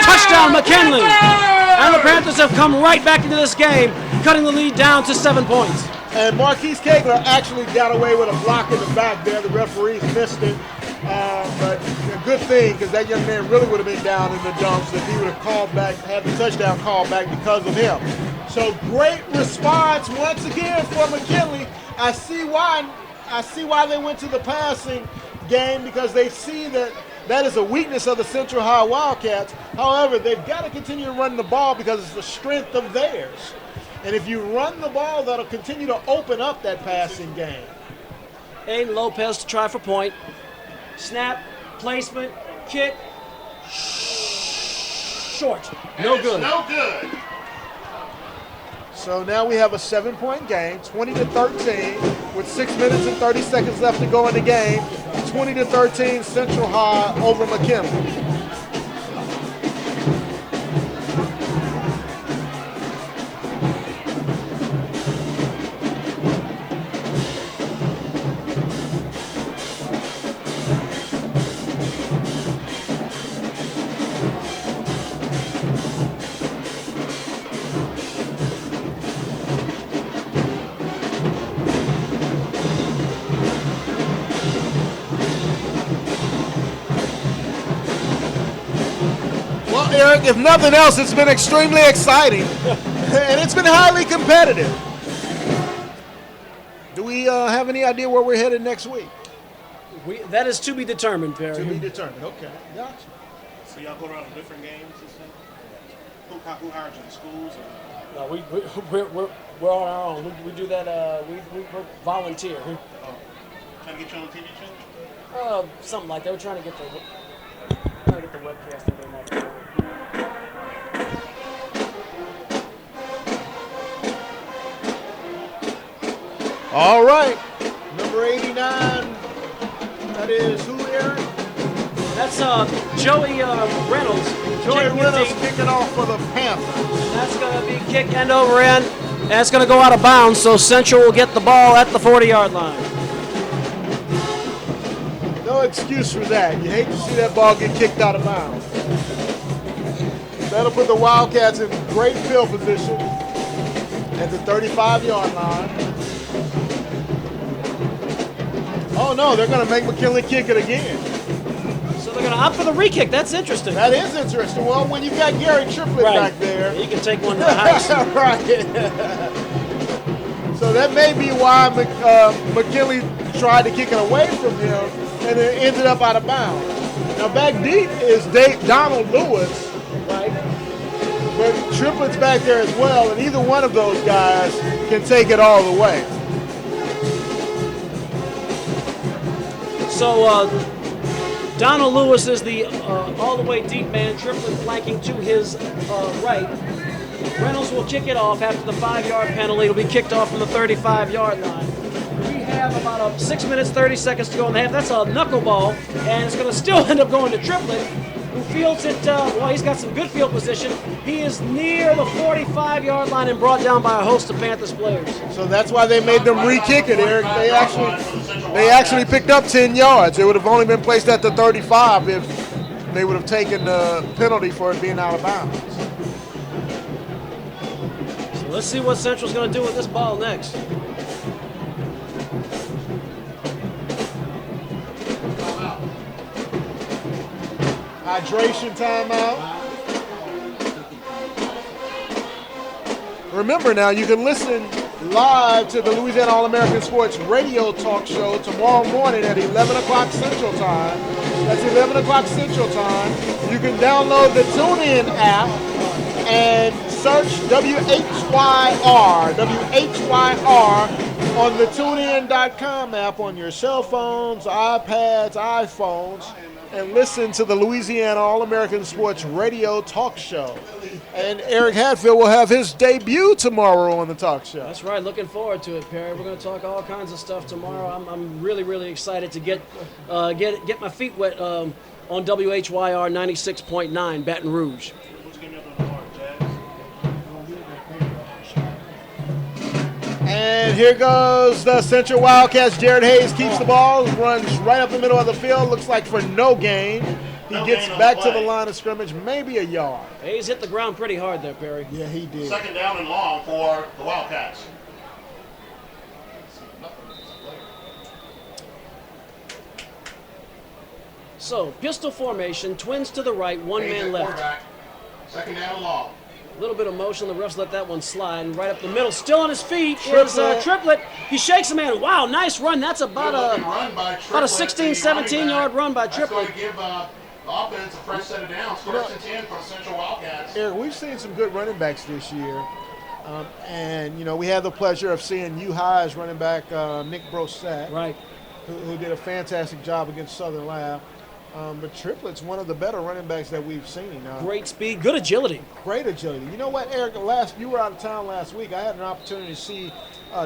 Touchdown, McKinley. And the Panthers have come right back into this game, cutting the lead down to 7 points. And Marquise Kegler actually got away with a block in the back there. The referees missed it. But a good thing, because that young man really would have been down in the dumps if he would have called back, had the touchdown called back because of him. So great response once again for McKinley. I see why they went to the passing game, because they see that is a weakness of the Central High Wildcats. However, they've got to continue to run the ball because it's the strength of theirs. And if you run the ball, that'll continue to open up that passing game. Aiden Lopez to try for point. Snap, placement, kick, short. No good. No good. So now we have a 7-point game, 20-13, with 6 minutes and 30 seconds left to go in the game. 20-13 Central High over McKinley. Eric, if nothing else, it's been extremely exciting, and it's been highly competitive. Do we have any idea where we're headed next week? That is to be determined, Perry. To be determined, okay. Gotcha. So y'all go around to different games and stuff? Who hired you, the schools? No, we're on our own. We do that, we're volunteer. Trying to get you on a TV channel? Something like that. We're trying to get the webcast in there next time. All right, number 89, that is who, Eric? That's Joey Reynolds. Joey Reynolds kicking off for the Panthers. That's going to be kick end over end, and it's going to go out of bounds, so Central will get the ball at the 40-yard line. No excuse for that. You hate to see that ball get kicked out of bounds. That'll put the Wildcats in great field position at the 35-yard line. Oh, no, they're going to make McKinley kick it again. So they're going to opt for the re-kick. That's interesting. That is interesting. Well, when you've got Gary Triplett back there. He can take one to the house. Right. So that may be why McKinley tried to kick it away from him and it ended up out of bounds. Now, back deep is Donald Lewis. Right. But Triplett's back there as well, and either one of those guys can take it all the way. So Donald Lewis is the all the way deep man, Triplett flanking to his right. Reynolds will kick it off after the 5-yard penalty. It'll be kicked off from the 35-yard line. We have about 6 minutes, 30 seconds to go in the half. That's a knuckleball, and it's going to still end up going to Triplett, who fields it, well, he's got some good field position. He is near the 45-yard line and brought down by a host of Panthers players. So that's why they made them re-kick it, Eric. They actually picked up 10 yards. It would have only been placed at the 35 if they would have taken the penalty for it being out of bounds. So let's see what Central's going to do with this ball next. Hydration timeout. Remember now, you can listen live to the Louisiana All-American Sports Radio Talk Show tomorrow morning at 11 o'clock Central Time. That's 11 o'clock Central Time. You can download the TuneIn app and search WHYR on the TuneIn.com app on your cell phones, iPads, iPhones, and listen to the Louisiana All-American Sports Radio Talk Show. And Eric Hatfield will have his debut tomorrow on the talk show. That's right. Looking forward to it, Perry. We're going to talk all kinds of stuff tomorrow. I'm really, really excited to get my feet wet on WHYR 96.9 Baton Rouge. And here goes the Central Wildcats. Jared Hayes keeps the ball, runs right up the middle of the field, looks like for no gain. He gets back to the line of scrimmage, maybe a yard. Hayes hit the ground pretty hard there, Perry. Yeah, he did. Second down and long for the Wildcats. So, pistol formation, twins to the right, one Hayes man at left. quarterback. Second down and long. A little bit of motion, the refs let that one slide. And right up the middle, still on his feet, Triplett. is Triplett. He shakes a man. Wow, nice run. That's about Good-looking a run by Triplett, 16, the 17-yard running back. run by That's going Triplett. to give the offense a fresh set of downs. First and 10 for the Central Wildcats. Eric, we've seen some good running backs this year. And, you know, we had the pleasure of seeing U-High's running back, Nick Brosette, Right. who did a fantastic job against Southern Lab. But Triplett's one of the better running backs that we've seen. Great speed, good agility. Great agility. You know what, Eric, you were out of town last week. I had an opportunity to see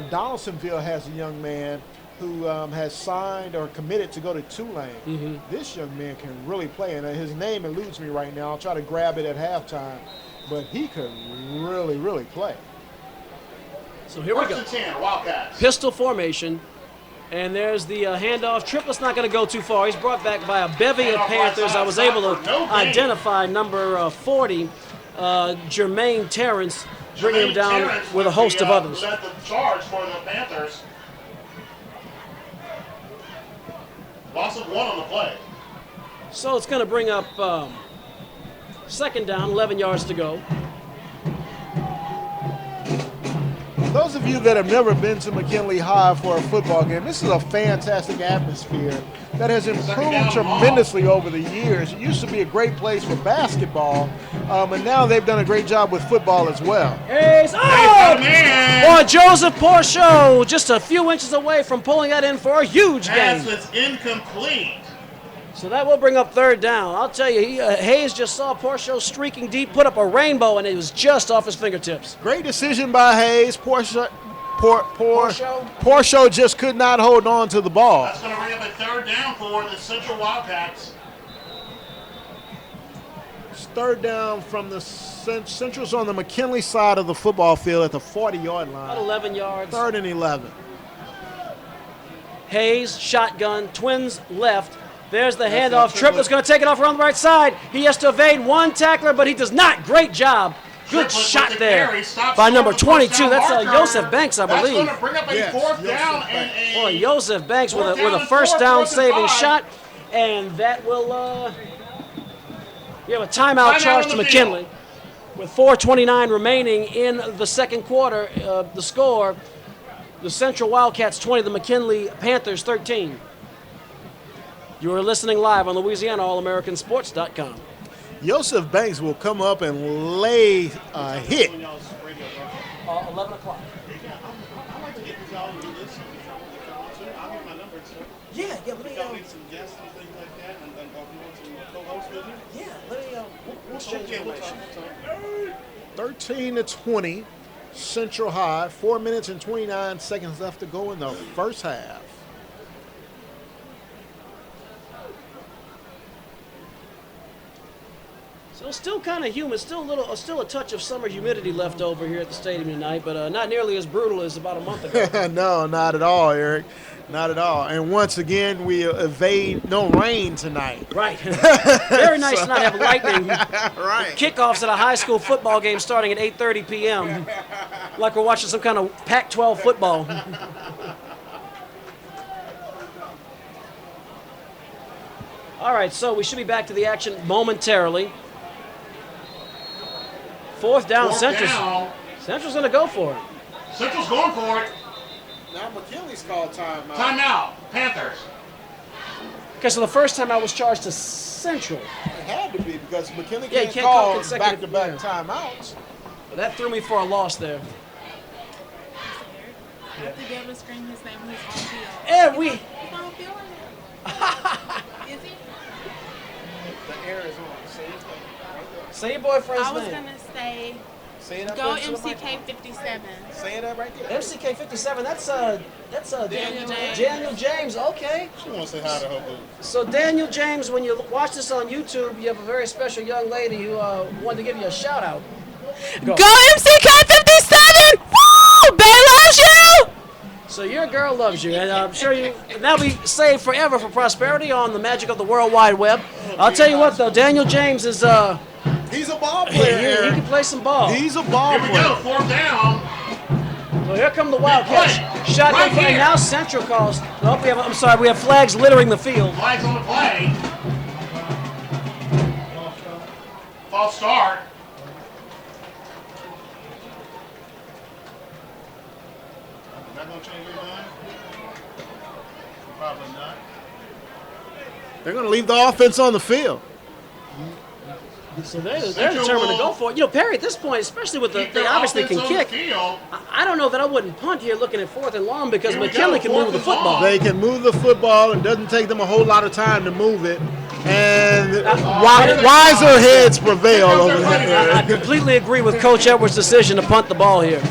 Donaldsonville has a young man who has signed or committed to go to Tulane. This young man can really play, and his name eludes me right now. I'll try to grab it at halftime. But he could really, really play. So here we First go. and 10, Wildcats. Pistol formation. And there's the handoff. Triplett's not going to go too far. He's brought back by a bevy of Handoff right Panthers. side, I was able stop to for no gain. identify number 40, Jermaine Terrence, bringing him Jermaine down Terrence with a host of others. Led the charge for the Panthers. Loss of one on the play. So it's going to bring up second down, 11 yards to go. Those of you that have never been to McKinley High for a football game, this is a fantastic atmosphere that has improved tremendously over the years. It used to be a great place for basketball, and now they've done a great job with football as well. Hayes, man. Boy, Joseph Porchot just a few inches away from pulling that in for a huge Pass gain. is incomplete. So that will bring up third down. I'll tell you, Hayes just saw Porchot streaking deep, put up a rainbow, and it was just off his fingertips. Great decision by Hayes. Porchot Porchot? just could not hold on to the ball. That's going to bring up a third down for the Central Wildcats. It's third down from the Central's on the McKinley side of the football field at the 40-yard line. About 11 yards. Third and 11. Hayes, shotgun, twins left. There's the handoff. Triplett's going to take it off around the right side. He has to evade one tackler, but he does not. Great job. Good Triplett shot with the there carry, stops by short number of the first 22. down That's marker. Joseph Banks, I That's believe. going to bring up a Yes, fourth Joseph down Banks. and Boy, Joseph Banks with Fourth a down first and down fourth, fourth and saving 5. shot. And that will, we have a timeout charge on to the McKinley. With 4:29 remaining in the second quarter, the score, the Central Wildcats 20, the McKinley Panthers 13. You are listening live on LouisianaAllAmericanSports.com. Joseph Banks will come up and lay a hit. 11 o'clock. I'd like to get with y'all and do this if y'all want to. I'll give my number, sir. Yeah, let me, If y'all need some guests and things like that, and then if you want to co-host with me. yeah, let me, we'll exchange Yeah, we'll information. talk. 13-20, Central High. 4 minutes and 29 seconds left to go in the first half. So still kind of humid, still a touch of summer humidity left over here at the stadium tonight, but not nearly as brutal as about a month ago. No, not at all, Eric. Not at all. And once again, we evade no rain tonight. Right. Very nice to not have lightning. Right. Kickoffs at a high school football game starting at 8:30 p.m. Like we're watching some kind of Pac-12 football. All right, so we should be back to the action momentarily. Fourth down, fourth Central's going to go for it. Central's going for it. Now McKinley's called timeout. Timeout. Panthers. Okay, so the first time I was charged to Central. It had to be because McKinley Yeah, you can't can't call call consecutive- back-to-back timeouts. But that threw me for a loss there. I have to be able to scream his name when he's on field. And we... He's on field right now. Is he? The air is on. Say your boyfriend's I was name. going to say, Say it up go into the microphone. MCK 57. Say it right there. MCK 57, that's Daniel James. Daniel James, okay. She want to say hi to her boo. So Daniel James, when you watch this on YouTube, you have a very special young lady who wanted to give you a shout out. Go. MCK 57! Woo! Bay loves you! So your girl loves you, and I'm sure that'll be saved forever for prosperity on the magic of the World Wide Web. I'll tell you what though, Daniel James is He's a ball he player, he Eric. can play some ball. He's a ball Here we player. go. Fourth down. Well, here come the Wildcats. Play. Shotgun Right play. here. Now Central calls. Nope, we have flags littering the field. Flags on the play. False start. Is that going to change your mind? Probably not. They're going to leave the offense on the field. So they're determined to go for it. You know, Perry, at this point, especially with they obviously can kick. I don't know that I wouldn't punt here looking at 4th and long because McKinley can move the football. They can move the football and doesn't take them a whole lot of time to move it. And wiser heads prevail over there. I completely agree with Coach Edwards' decision to punt the ball here.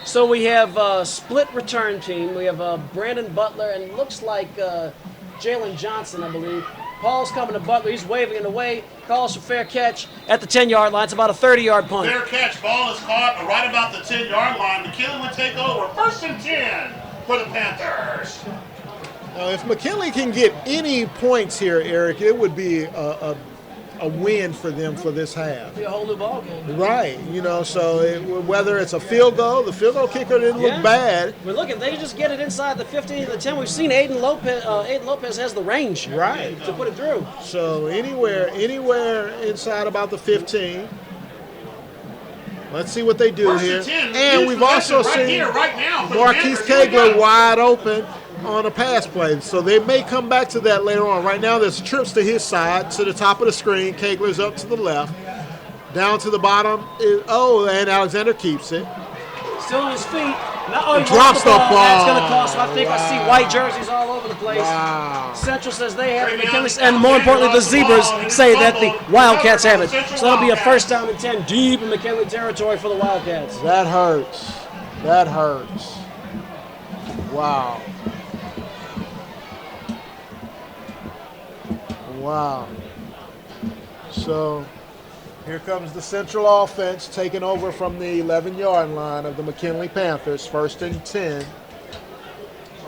So we have a split return team. We have Brandon Butler and it looks like Jalen Johnson, I believe. Paul's coming to Butler. He's waving it away. Calls for fair catch at the 10-yard line. It's about a 30-yard punt. Fair catch. Ball is caught right about the 10-yard line. McKinley will take over. 1st and 10 for the Panthers. Now, if McKinley can get any points here, Eric, it would be a win for them for this half. Be a whole new ball game. Right, you know, so whether it's a field goal, the field goal kicker didn't look bad. But look, if they just get it inside the 15 to the 10, we've seen Aiden Lopez has the range to put it through. So anywhere inside about the 15. Let's see what they do here. And we've also seen Marquise Kegler wide open on a pass play. So they may come back to that later on. Right now there's trips to his side, to the top of the screen. Kegler's up to the left. Down to the bottom. And Alexander keeps it. Still on his feet. Drops the ball. That's going to cost. I think I see white jerseys all over the place. Wow. Central says they have it. McKinley, and more importantly, the Zebras say that the Wildcats have it. So that'll be a 1st down and 10 deep in McKinley territory for the Wildcats. That hurts. That hurts. Wow. Wow. So here comes the Central offense taking over from the 11-yard line of the McKinley Panthers, 1st and 10.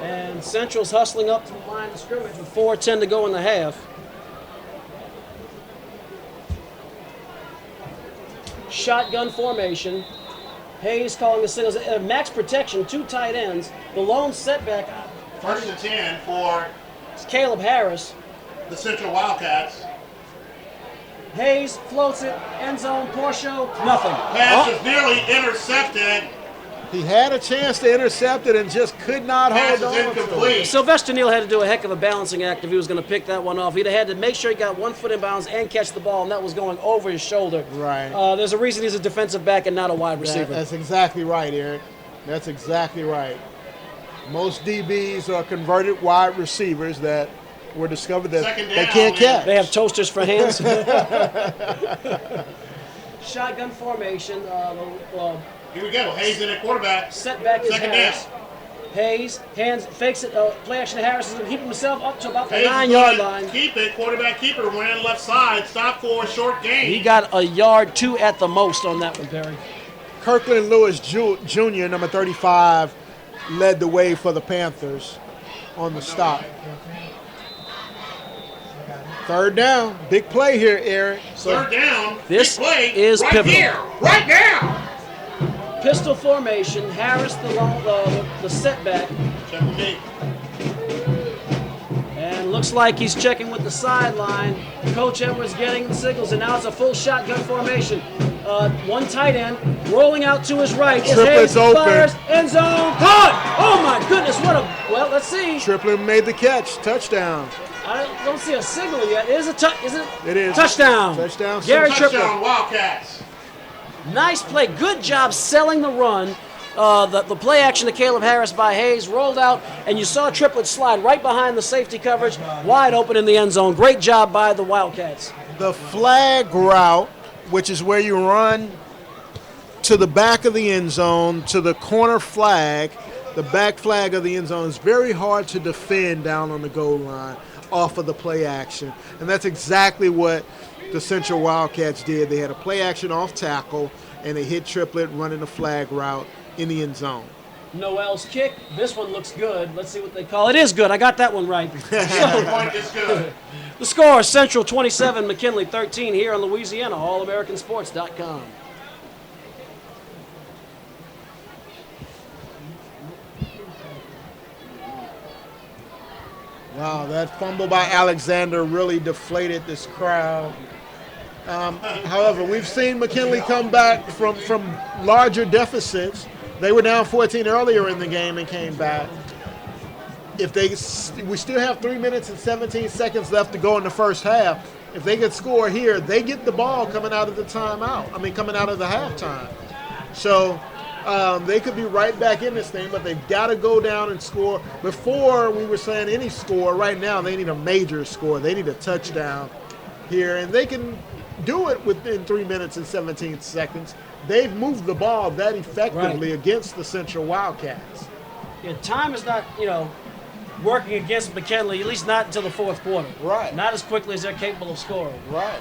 And Central's hustling up to the line of scrimmage with 4:10 to go in the half. Shotgun formation. Hayes calling the signals. Max protection, 2 tight ends. The lone setback. 1st and 10 for Caleb Harris. the Central Wildcats. Hayes floats it, end zone, Porsche, nothing. Pass is nearly intercepted. He had a chance to intercept it and just could not hold on. Incomplete. Sylvester Neal had to do a heck of a balancing act if he was going to pick that one off. He'd have had to make sure he got 1 foot in bounds and catch the ball, and that was going over his shoulder. Right. There's a reason he's a defensive back and not a wide receiver. That's exactly right, Eric. That's exactly right. Most DBs are converted wide receivers that were discovered that they can't catch. They have toasters for hands. Shotgun formation. Here we go. Hayes in at quarterback. Setback is Second Harris. down. Hayes, hands, fakes it, play action to Harris. He's going to keep himself up to about the Hayes 9-yard line. Keep it. Quarterback keeper ran left side. Stop for a short gain. He got a yard 2 at the most on that one, Perry. Kirkland Lewis Jr., number 35, led the way for the Panthers on the stop. 3rd down. Big play here, Eric. Third down. This big play is right pivotal. here. Right now. Pistol formation. Harris the setback. Check with me. And looks like he's checking with the sideline. Coach Edwards getting the signals, and now it's a full shotgun formation. 1 tight end rolling out to his right. Triplet's open. Fires, end zone, caught! Oh my goodness, well, let's see. Triplet made the catch. Touchdown. I don't see a signal yet. Is It is. Touchdown. Touchdown. Gary Triplet. Touchdown Wildcats. Nice play. Good job selling the run. The play action to Caleb Harris by Hayes rolled out, and you saw Triplet slide right behind the safety coverage, wide open in the end zone. Great job by the Wildcats. The flag route, which is where you run to the back of the end zone, to the corner flag, the back flag of the end zone, is very hard to defend down on the goal line off of the play action. And that's exactly what the Central Wildcats did. They had a play action off tackle, and they hit Triplet running the flag route in the end zone. Noel's kick. This one looks good. Let's see what they call it. It is good. I got that one right. Point is good. The score, Central 27, McKinley 13 here on Louisiana, allamericansports.com. Wow, that fumble by Alexander really deflated this crowd. However, we've seen McKinley come back from larger deficits. They were down 14 earlier in the game and came back. We still have 3 minutes and 17 seconds left to go in the first half. If they could score here, they get the ball coming out of the coming out of the halftime. So they could be right back in this thing, but they've got to go down and score. Before we were saying any score, right now they need a major score. They need a touchdown here, and they can do it within 3 minutes and 17 seconds. They've moved the ball that effectively against the Central Wildcats. Yeah, time is not, working against McKinley, at least not until the fourth quarter. Right. Not as quickly as they're capable of scoring. Right.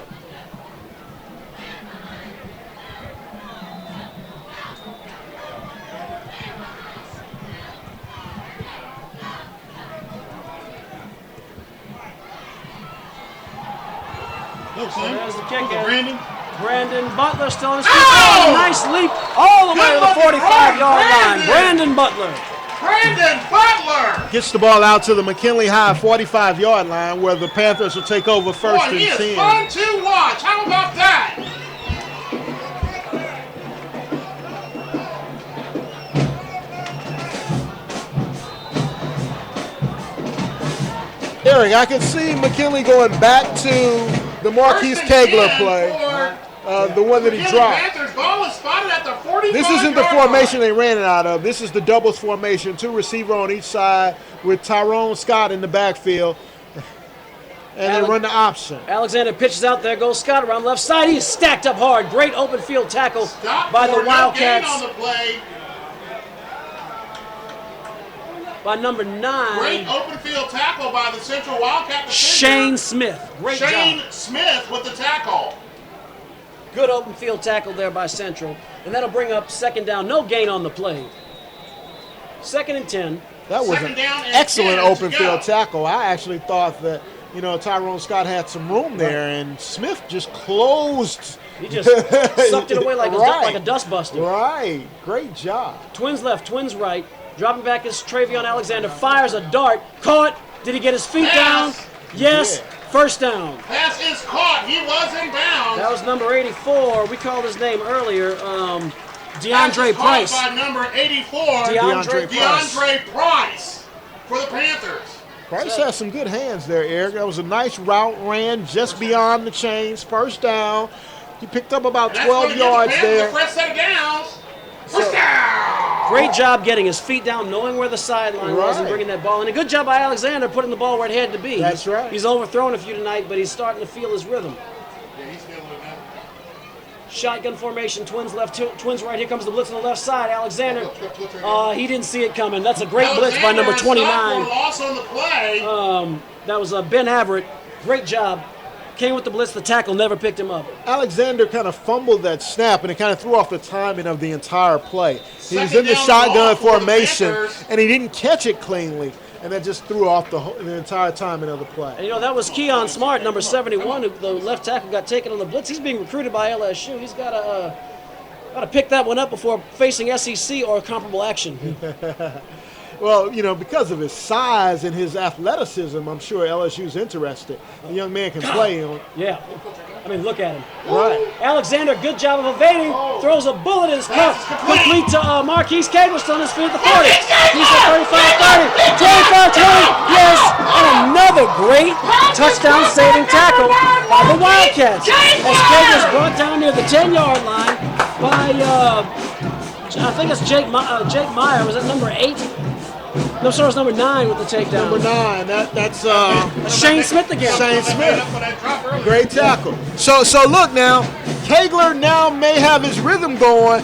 So there's the kick in. Brandon. Brandon Butler still on his feet. Oh! Nice leap all the way to the 45-yard line. Brandon Butler. Brandon Butler! Gets the ball out to the McKinley High 45-yard line where the Panthers will take over first Boy, he and 10. is fun to watch. How about that? Eric, I can see McKinley going back to the Marquise Kegler play, the one that he dropped. Panthers ball is spotted at the 45-yard This isn't the formation they ran it out of. This is the doubles formation, 2 receiver on each side with Tyrone Scott in the backfield. And they run the option. Alexander pitches out. There goes Scott around the left side. He's stacked up hard. Great open field tackle by the Wildcats. On the play. By number 9. Great open field tackle by the Central Wildcat defender. Shane Smith. Great Shane job. Smith with the tackle. Good open field tackle there by Central. And that'll bring up second down. No gain on the play. 2nd and 10. That was an excellent open field tackle. I actually thought that, Tyrone Scott had some room there, and Smith just closed. He just sucked it away like a dust buster. Right. Great job. Twins left, twins right. Dropping back is Travion Alexander. Fires a dart. Caught. Did he get his feet down? Yes. Yeah. First down. Pass is caught. He was in bounds. That was number 84. We called his name earlier. DeAndre Price. By number 84. DeAndre Price for the Panthers. Price has some good hands there, Eric. That was a nice route, ran just beyond the chains. First down. He picked up about 12 yards there. First set of downs. First down. Great job getting his feet down, knowing where the sideline was and bringing that ball in. A good job by Alexander putting the ball where it had to be. That's right. He's overthrown a few tonight, but he's starting to feel his rhythm. Yeah, he's feeling it now. Shotgun formation, twins left, twins right. Here comes the blitz on the left side. Alexander, he didn't see it coming. That's a great blitz by number 29. Loss on the play. That was Ben Averett. Great job. Came with the blitz. The tackle never picked him up. Alexander kind of fumbled that snap, and it kind of threw off the timing of the entire play. He was in the shotgun formation, and he didn't catch it cleanly. And that just threw off the entire timing of the play. And that was Keon Smart, number 71, who the left tackle got taken on the blitz. He's being recruited by LSU. He's got to pick that one up before facing SEC or comparable action. Well, because of his size and his athleticism, I'm sure LSU's interested. The young man can play. Yeah. I mean, look at him. Right. Alexander, good job of evading. Throws a bullet in his cup. Complete to Marquise Kegler, still on his feet at the 40. He's at 35, 30, 25, 20. Yes. And another great touchdown-saving tackle by the Wildcats. As Kegler's brought down near the 10-yard line by, I think it's Jake Meyer. Was that number 8? No, sorry, it was number 9 with the takedown. Number 9. That's Shane Smith again. Shane Smith. Great tackle. So look now, Kegler now may have his rhythm going.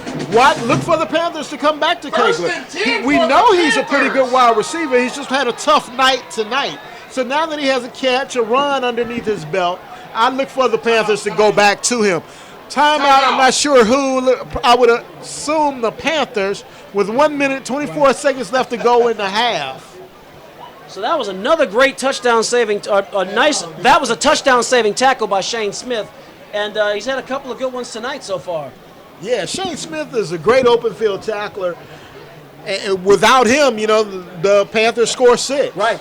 Look for the Panthers to come back to Kegler. We know he's a pretty good wide receiver. He's just had a tough night tonight. So now that he has a catch, a run underneath his belt, I look for the Panthers to go back to him. Timeout, I'm not sure who. I would assume the Panthers with 1 minute, 24 seconds left to go in the half. So that was another great touchdown-saving, that was a touchdown-saving tackle by Shane Smith, and he's had a couple of good ones tonight so far. Yeah, Shane Smith is a great open field tackler. And without him, the Panthers score 6. Right.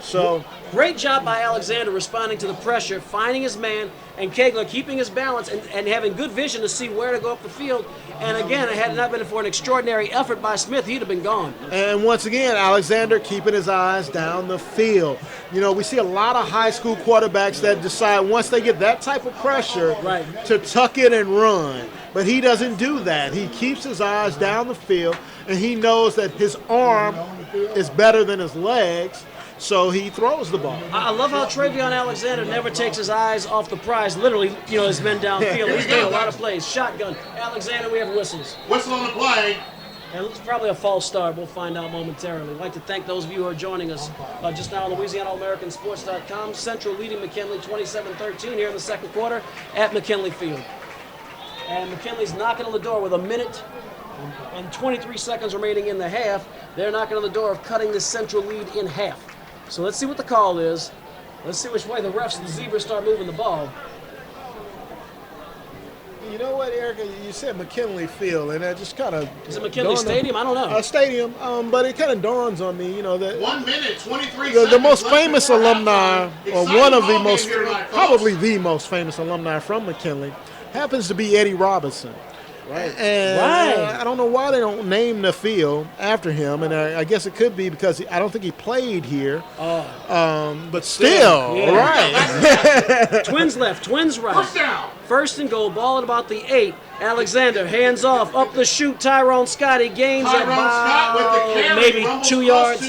So Great job by Alexander responding to the pressure, finding his man, and Kegler keeping his balance and having good vision to see where to go up the field. And again, it had not been for an extraordinary effort by Smith, he'd have been gone. And once again, Alexander keeping his eyes down the field. You know, we see a lot of high school quarterbacks that decide once they get that type of pressure to tuck it and run. But he doesn't do that. He keeps his eyes down the field, and he knows that his arm is better than his legs, so he throws the ball. I love how Travion Alexander never takes his eyes off the prize. Literally, you know, his men downfield. He's made a lot of plays. Shotgun. Alexander, we have whistles. Whistle on the play. And it's probably a false start. We'll find out momentarily. I'd like to thank those of you who are joining us just now on LouisianaAmericanSports.com. Central leading McKinley 27-13 here in the second quarter at McKinley Field. And McKinley's knocking on the door with a minute and 23 seconds remaining in the half. They're knocking on the door of cutting this Central lead in half. So let's see what the call is. Let's see which way the refs and the Zebras start moving the ball. You know what, Erica? You said McKinley Field, and that just kind of... Is it McKinley Stadium? I don't know. Stadium, but it kind of dawns on me, you know, that... 1 minute, 23 seconds. The most famous alumni, or one of the Exciting most, ball game here tonight, probably the most famous alumni from McKinley, happens to be Eddie Robinson. Right. And Right. I don't know why they don't name the field after him, and I guess it could be because I don't think he played here. But still, Yeah. right. Twins left, twins right. First down. First and goal, ball at about the 8. Alexander, hands off, up the shoot. Tyrone Scott, he gains Tyrone Scott with the about carry. maybe rumbles 2 yards.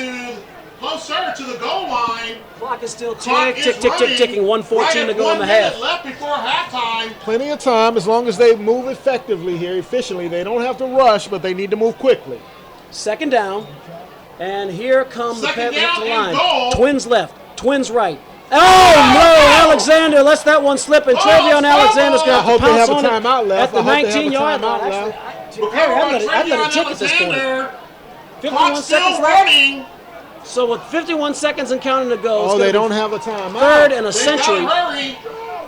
Closer to the goal line. Clock is still Clock tick, is tick, tick, tick, running. ticking. 1:14 to go in the 1 minute half. left before halftime. Plenty of time, as long as they move effectively here, efficiently. They don't have to rush, but they need to move quickly. Second down, and here come the Second Panthers up to the down and line. goal. Twins left, twins right. Oh no! Alexander lets that one slip, and Travion Alexander's I going to hope they pounce have a on it timeout left. at the I hope they have a 19-yard timeout line. left. Actually, Harry, I'm going to tick at this point. Alexander. 51 Clock seconds still left. running. So with 51 seconds and counting to go, it's Oh, gonna they be don't have a timeout. third and a They century gotta hurry.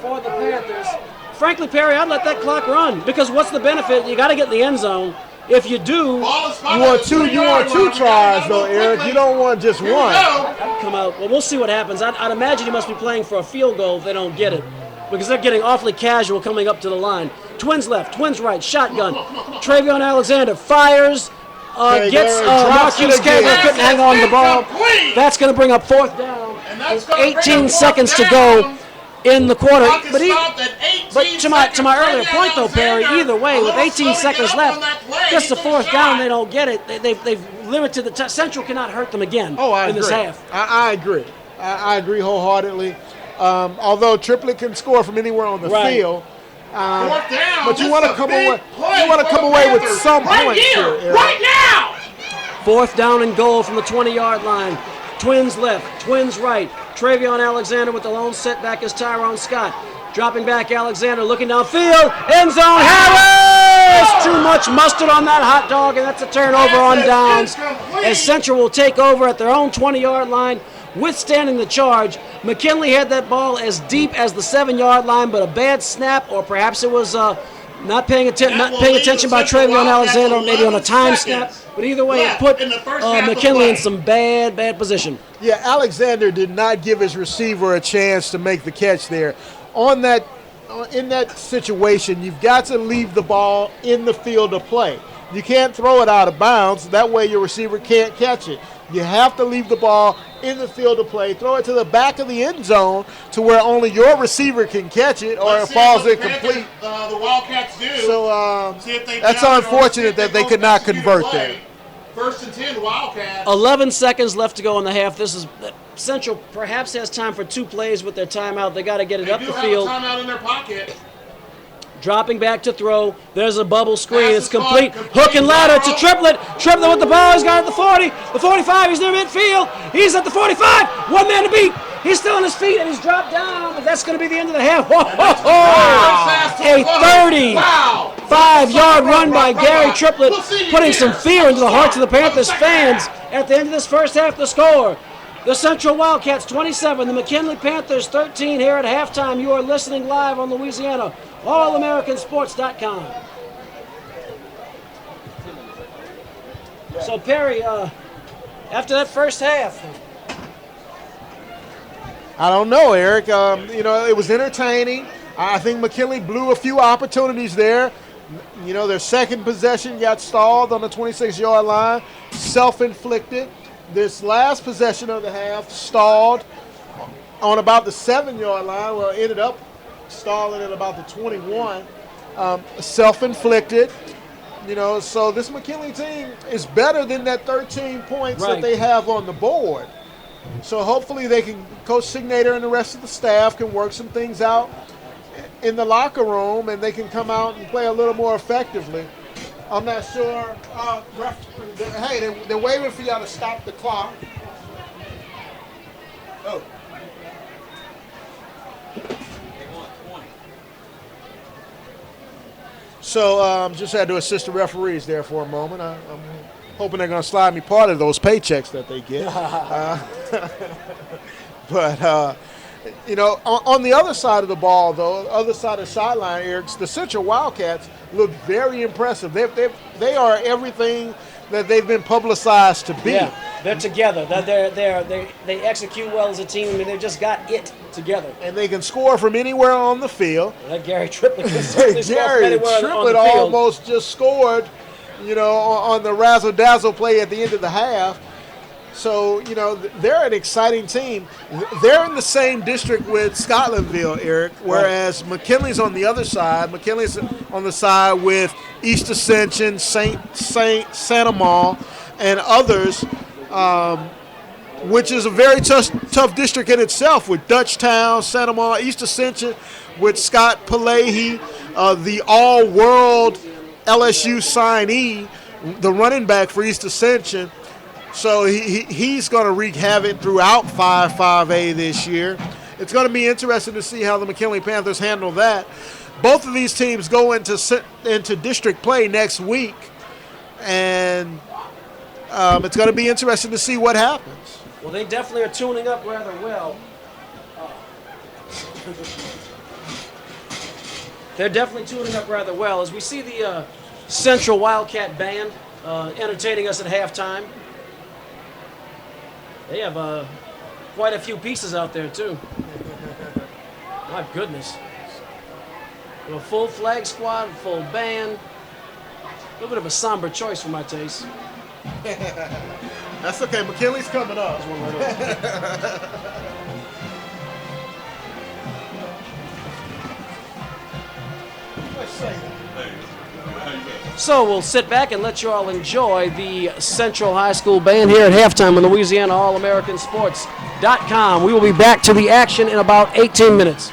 for the Panthers. Frankly, Perry, I'd let that clock run because what's the benefit? You got to get in the end zone. If you do, Ball is spotted You want at the two 3-yard line. tries, We though, gotta move Eric. quickly. You don't want just Here we one. go. that'd come out. Well, we'll see what happens. I'd imagine he must be playing for a field goal if they don't get it because they're getting awfully casual coming up to the line. Twins left, twins right, shotgun. Travion Alexander fires. Gets drops it Marquise again. Kegler couldn't hang on to the ball. Incomplete. That's going to bring up fourth down. And that's gonna bring 18 up seconds fourth to go down. in the quarter. Clock is But stopped at 18 to my seconds. earlier Travion point though, Perry, Alexander, either way, a with little 18 slow to seconds get up on left, that play. just the He took a fourth down, shot. they don't get it. They've limited the Central cannot hurt them again Oh, I in agree. this half. I agree. I agree wholeheartedly. Although Triplet can score from anywhere on the Right. field, Fourth down. but you This want is to a come big away. play You want to for come the away with Panthers. some right points here, here, Eric. right now. Fourth down and goal from the 20-yard line. Twins left, twins right. Travion Alexander with the lone setback is Tyrone Scott. Dropping back, Alexander looking downfield. End zone, Harris! Too much mustard on that hot dog, and that's a turnover on downs. As Central will take over at their own 20-yard line, withstanding the charge. McKinley had that ball as deep as the 7-yard line, but a bad snap, or perhaps it was not paying attention by Travion Alexander, maybe on a time snap. But either way, it put McKinley in some bad position. Yeah, Alexander did not give his receiver a chance to make the catch there. In that situation, you've got to leave the ball in the field of play. You can't throw it out of bounds. That way your receiver can't catch it. You have to leave the ball in the field of play. Throw it to the back of the end zone to where only your receiver can catch it, or it falls incomplete. The Wildcats do. So See if they that's jump it or unfortunate see if that they go could not execute a convert play. there. First and 10, Wildcats. 11 seconds left to go in the half. This is Central perhaps has time for 2 plays with their timeout. They got to get it They up do the have field. a timeout in their pocket. Dropping back to throw. There's a bubble screen. Pass It's is caught. complete. Complete. Hook and ladder to Lateral. Triplet. Triplet with the ball. He's got it at the 40. The 45. He's near midfield. He's at the 45. One man to beat. He's still on his feet and he's dropped down. But that's going to be the end of the half. Whoa, ho, ho. A 35-yard run by Gary Triplet, putting some fear into the hearts of the Panthers fans at the end of this first half. The score. The Central Wildcats 27, the McKinley Panthers 13 here at halftime. You are listening live on Louisiana, AllAmericanSports.com. So Perry, after that first half, I don't know, Eric. It was entertaining. I think McKinley blew a few opportunities there. Their second possession got stalled on the 26-yard line, self-inflicted. This last possession of the half stalled on about the 7-yard line, where it ended up stalling at about the 21. Self-inflicted. So this McKinley team is better than that 13 points that they have on the board. So hopefully Coach Signator and the rest of the staff can work some things out in the locker room, and they can come out and play a little more effectively. I'm not sure. Hey, they're waiting for y'all to stop the clock. Oh. So just had to assist the referees there for a moment. I'm hoping they're going to slide me part of those paychecks that they get. But on the other side of the ball, though, other side of the sideline, Eric, the Central Wildcats look very impressive. They are everything that they've been publicized to be. Yeah, they're together. They execute well as a team. I mean, they've just got it together. And they can score from anywhere on the field. That Gary Triplett can certainly score from Gary anywhere on the Triplett field. almost just scored, on the razzle-dazzle play at the end of the half. So, they're an exciting team. They're in the same district with Scotlandville, Eric, whereas McKinley's on the other side. McKinley's on the side with East Ascension, Santa Maw, and others, which is a very tough district in itself, with Dutchtown, Santa Maw, East Ascension, with Scott Palahi, the all-world LSU signee, the running back for East Ascension. So he's going to wreak havoc throughout 5A this year. It's going to be interesting to see how the McKinley Panthers handle that. Both of these teams go into district play next week, and it's going to be interesting to see what happens. Well, they definitely are tuning up rather well. They're definitely tuning up rather well as we see the Central Wildcat Band entertaining us at halftime. They have quite a few pieces out there, too. My goodness. A full flag squad, full band. A little bit of a somber choice for my taste. That's okay. McKinley's coming up. Let's say that. So we'll sit back and let you all enjoy the Central High School Band here at halftime on Louisiana All-American-Sports.com. We will be back to the action in about 18 minutes.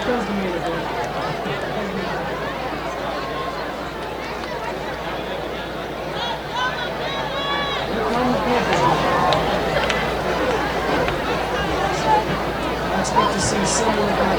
comes the main event. I expect to see someone about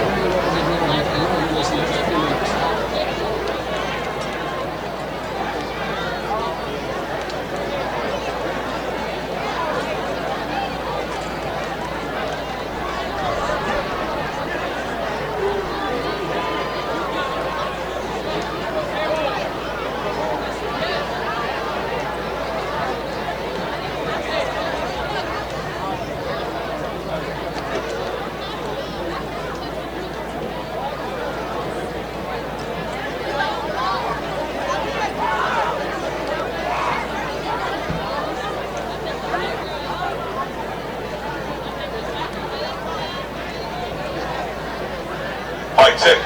Mic check.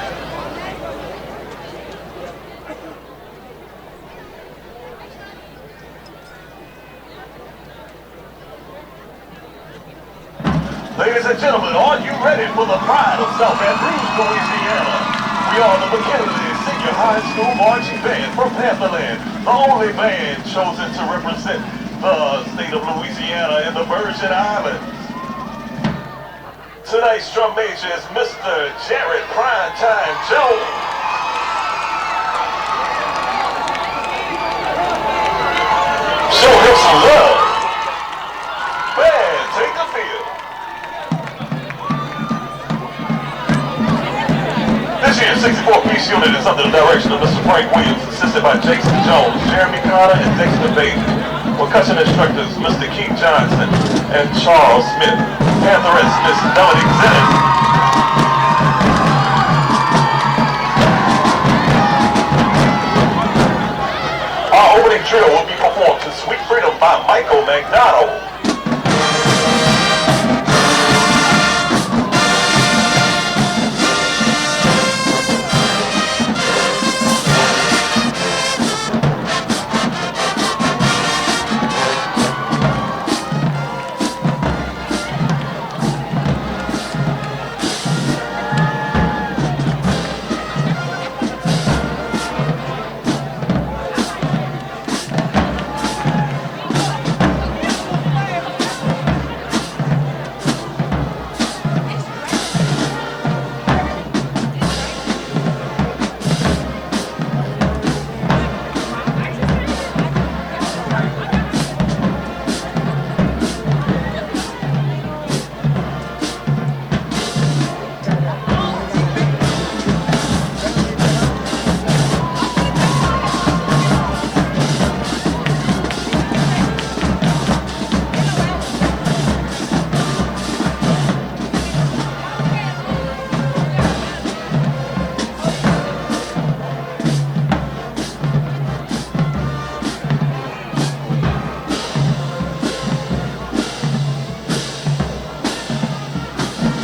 Ladies and gentlemen, are you ready for the pride of South Andrews, Louisiana? We are the McKinley Senior High School Marching Band from Pantherland, the only band chosen to represent the state of Louisiana and the Virgin Islands. Tonight's drum major is Mr. Jared Primetime Jones. Show him some love. Band, take the field. This year's 64-piece unit is under the direction of Mr. Frank Williams, assisted by Jason Jones, Jeremy Carter, and Dexter Bates. Percussion instructors, Mr. Keith Johnson and Charles Smith. Pantheress, Miss Melody Zenith. Our opening drill will be performed to Sweet Freedom by Michael McDonald.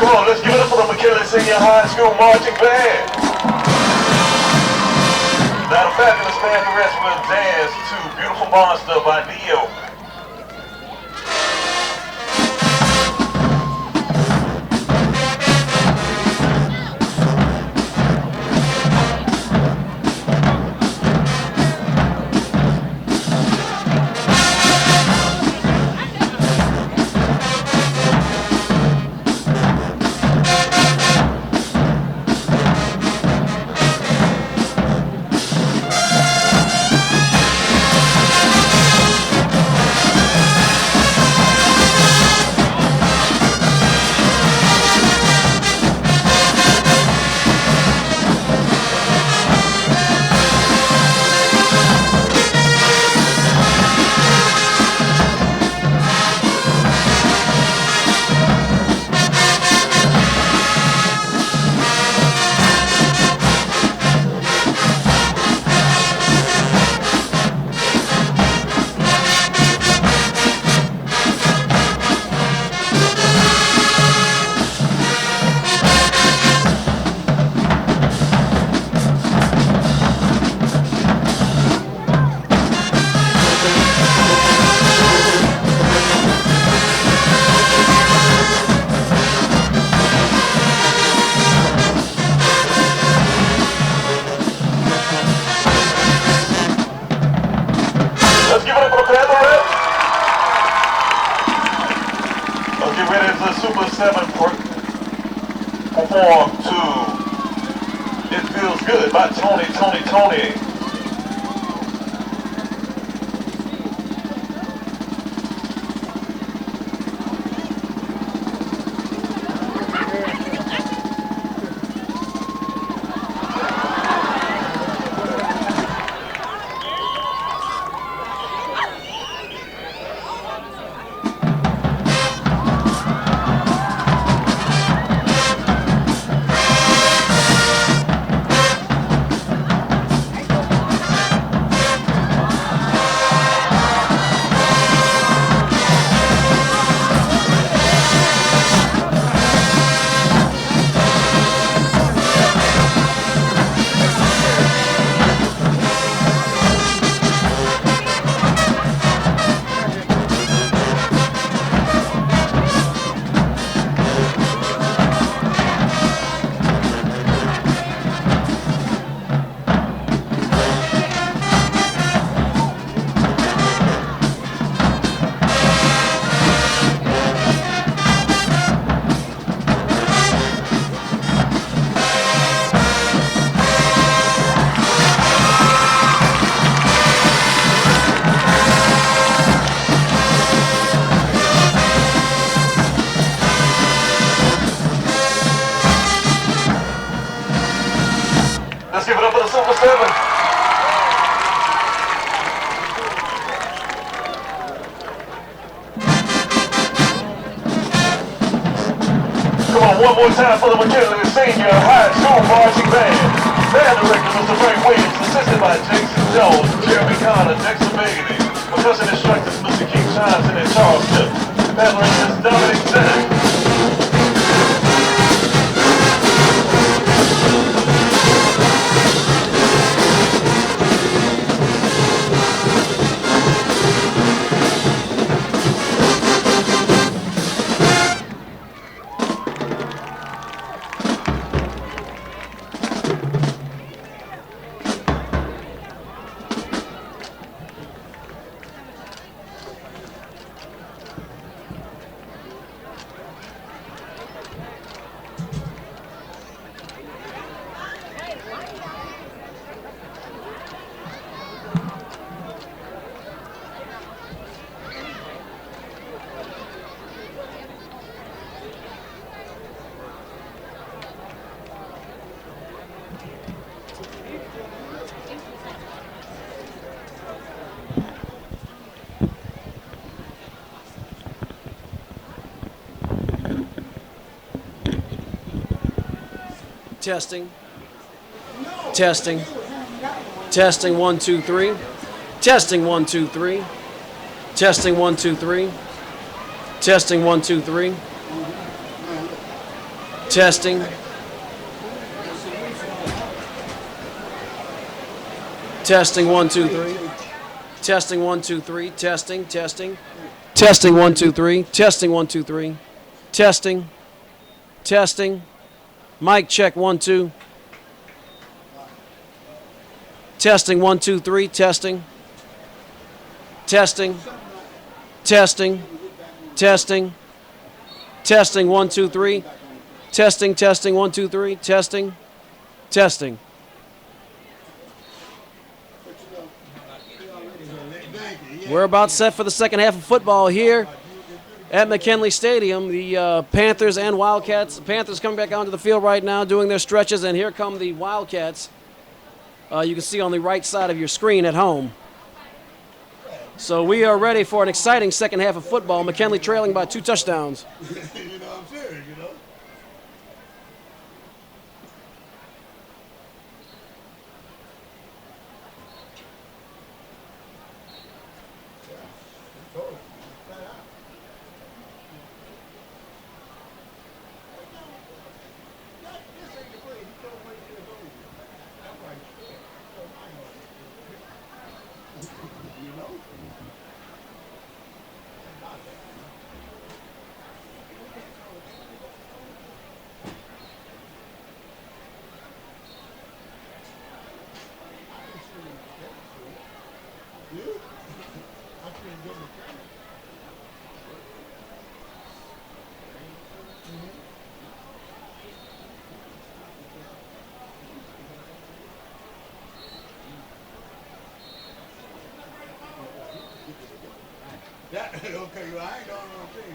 Come on, let's give it up for the McKinley Senior High School Marching Band. Now the fabulous Pantheress will dance to Beautiful Monster by Neo. performed to It Feels Good by Tony. Let's give it up for the Super 7. Come on, one more time for the McKinley Senior High School Marching Band. Band director Mr. Frank Williams, assisted by Jason Jones, Jeremy Connor, Dexter Bailey, percussion instructors Mr. Keith Johnson and Charles Tip. Band director Dominic Zach. Testing. Testing. Testing 1 2 3. Testing 1 2 3. Testing 1 2 3. Testing 1 2 3. Testing. Testing 1 2 3. Testing 1 2 3. Testing. Testing. Testing 1 2 3. Testing 1 2 3. Testing. Testing. Mic check 1 2. Testing 1 2 3. Testing. Testing. Testing. Testing. Testing 1 2 3. Testing. Testing 1 2 3. Testing. Testing. We're about set for the second half of football here at McKinley Stadium. The Panthers and Wildcats. The Panthers coming back onto the field right now doing their stretches, and here come the Wildcats. You can see on the right side of your screen at home. So we are ready for an exciting second half of football. McKinley trailing by 2 touchdowns. You know what I'm saying, you know? Okay, well, I ain't going on team.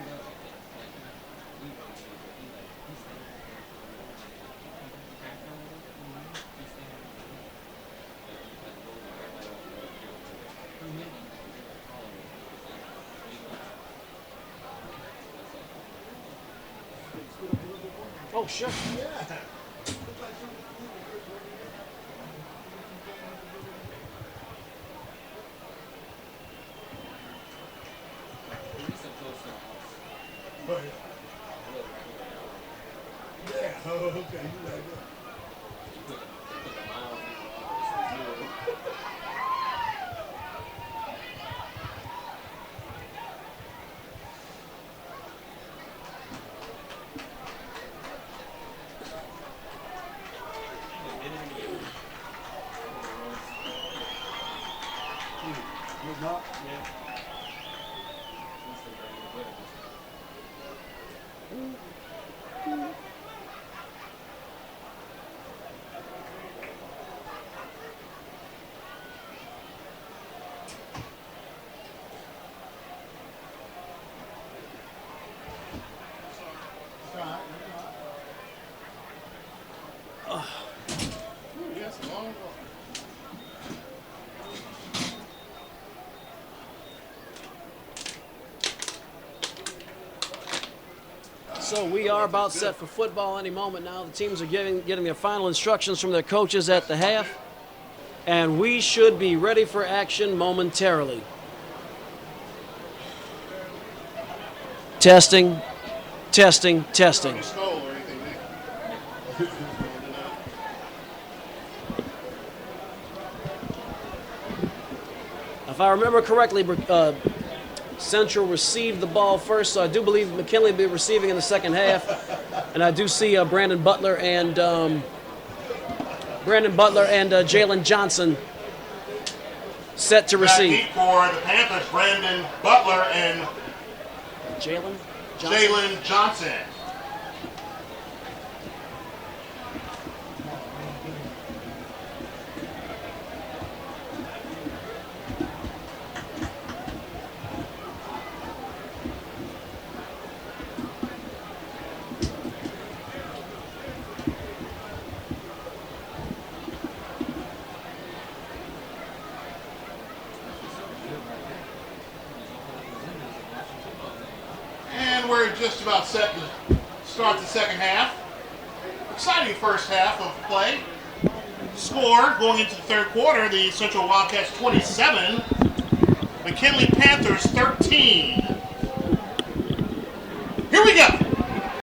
Oh, sure. Yeah. Yeah, oh, okay, you like that. Yes, long ball. So we are about set for football any moment now. The teams are getting their final instructions from their coaches at the half. And we should be ready for action momentarily. Testing, testing, testing. Skull or anything, Nick. If I remember correctly, Central received the ball first, so I do believe McKinley will be receiving in the second half. And I do see Brandon Butler and Jalen Johnson set to receive. Back deep for the Panthers, Brandon Butler and Jalen Johnson. And we're just about set to start the second half. Exciting first half of play. Score going into the third quarter, the Central Wildcats 27, McKinley Panthers 13. Here we go.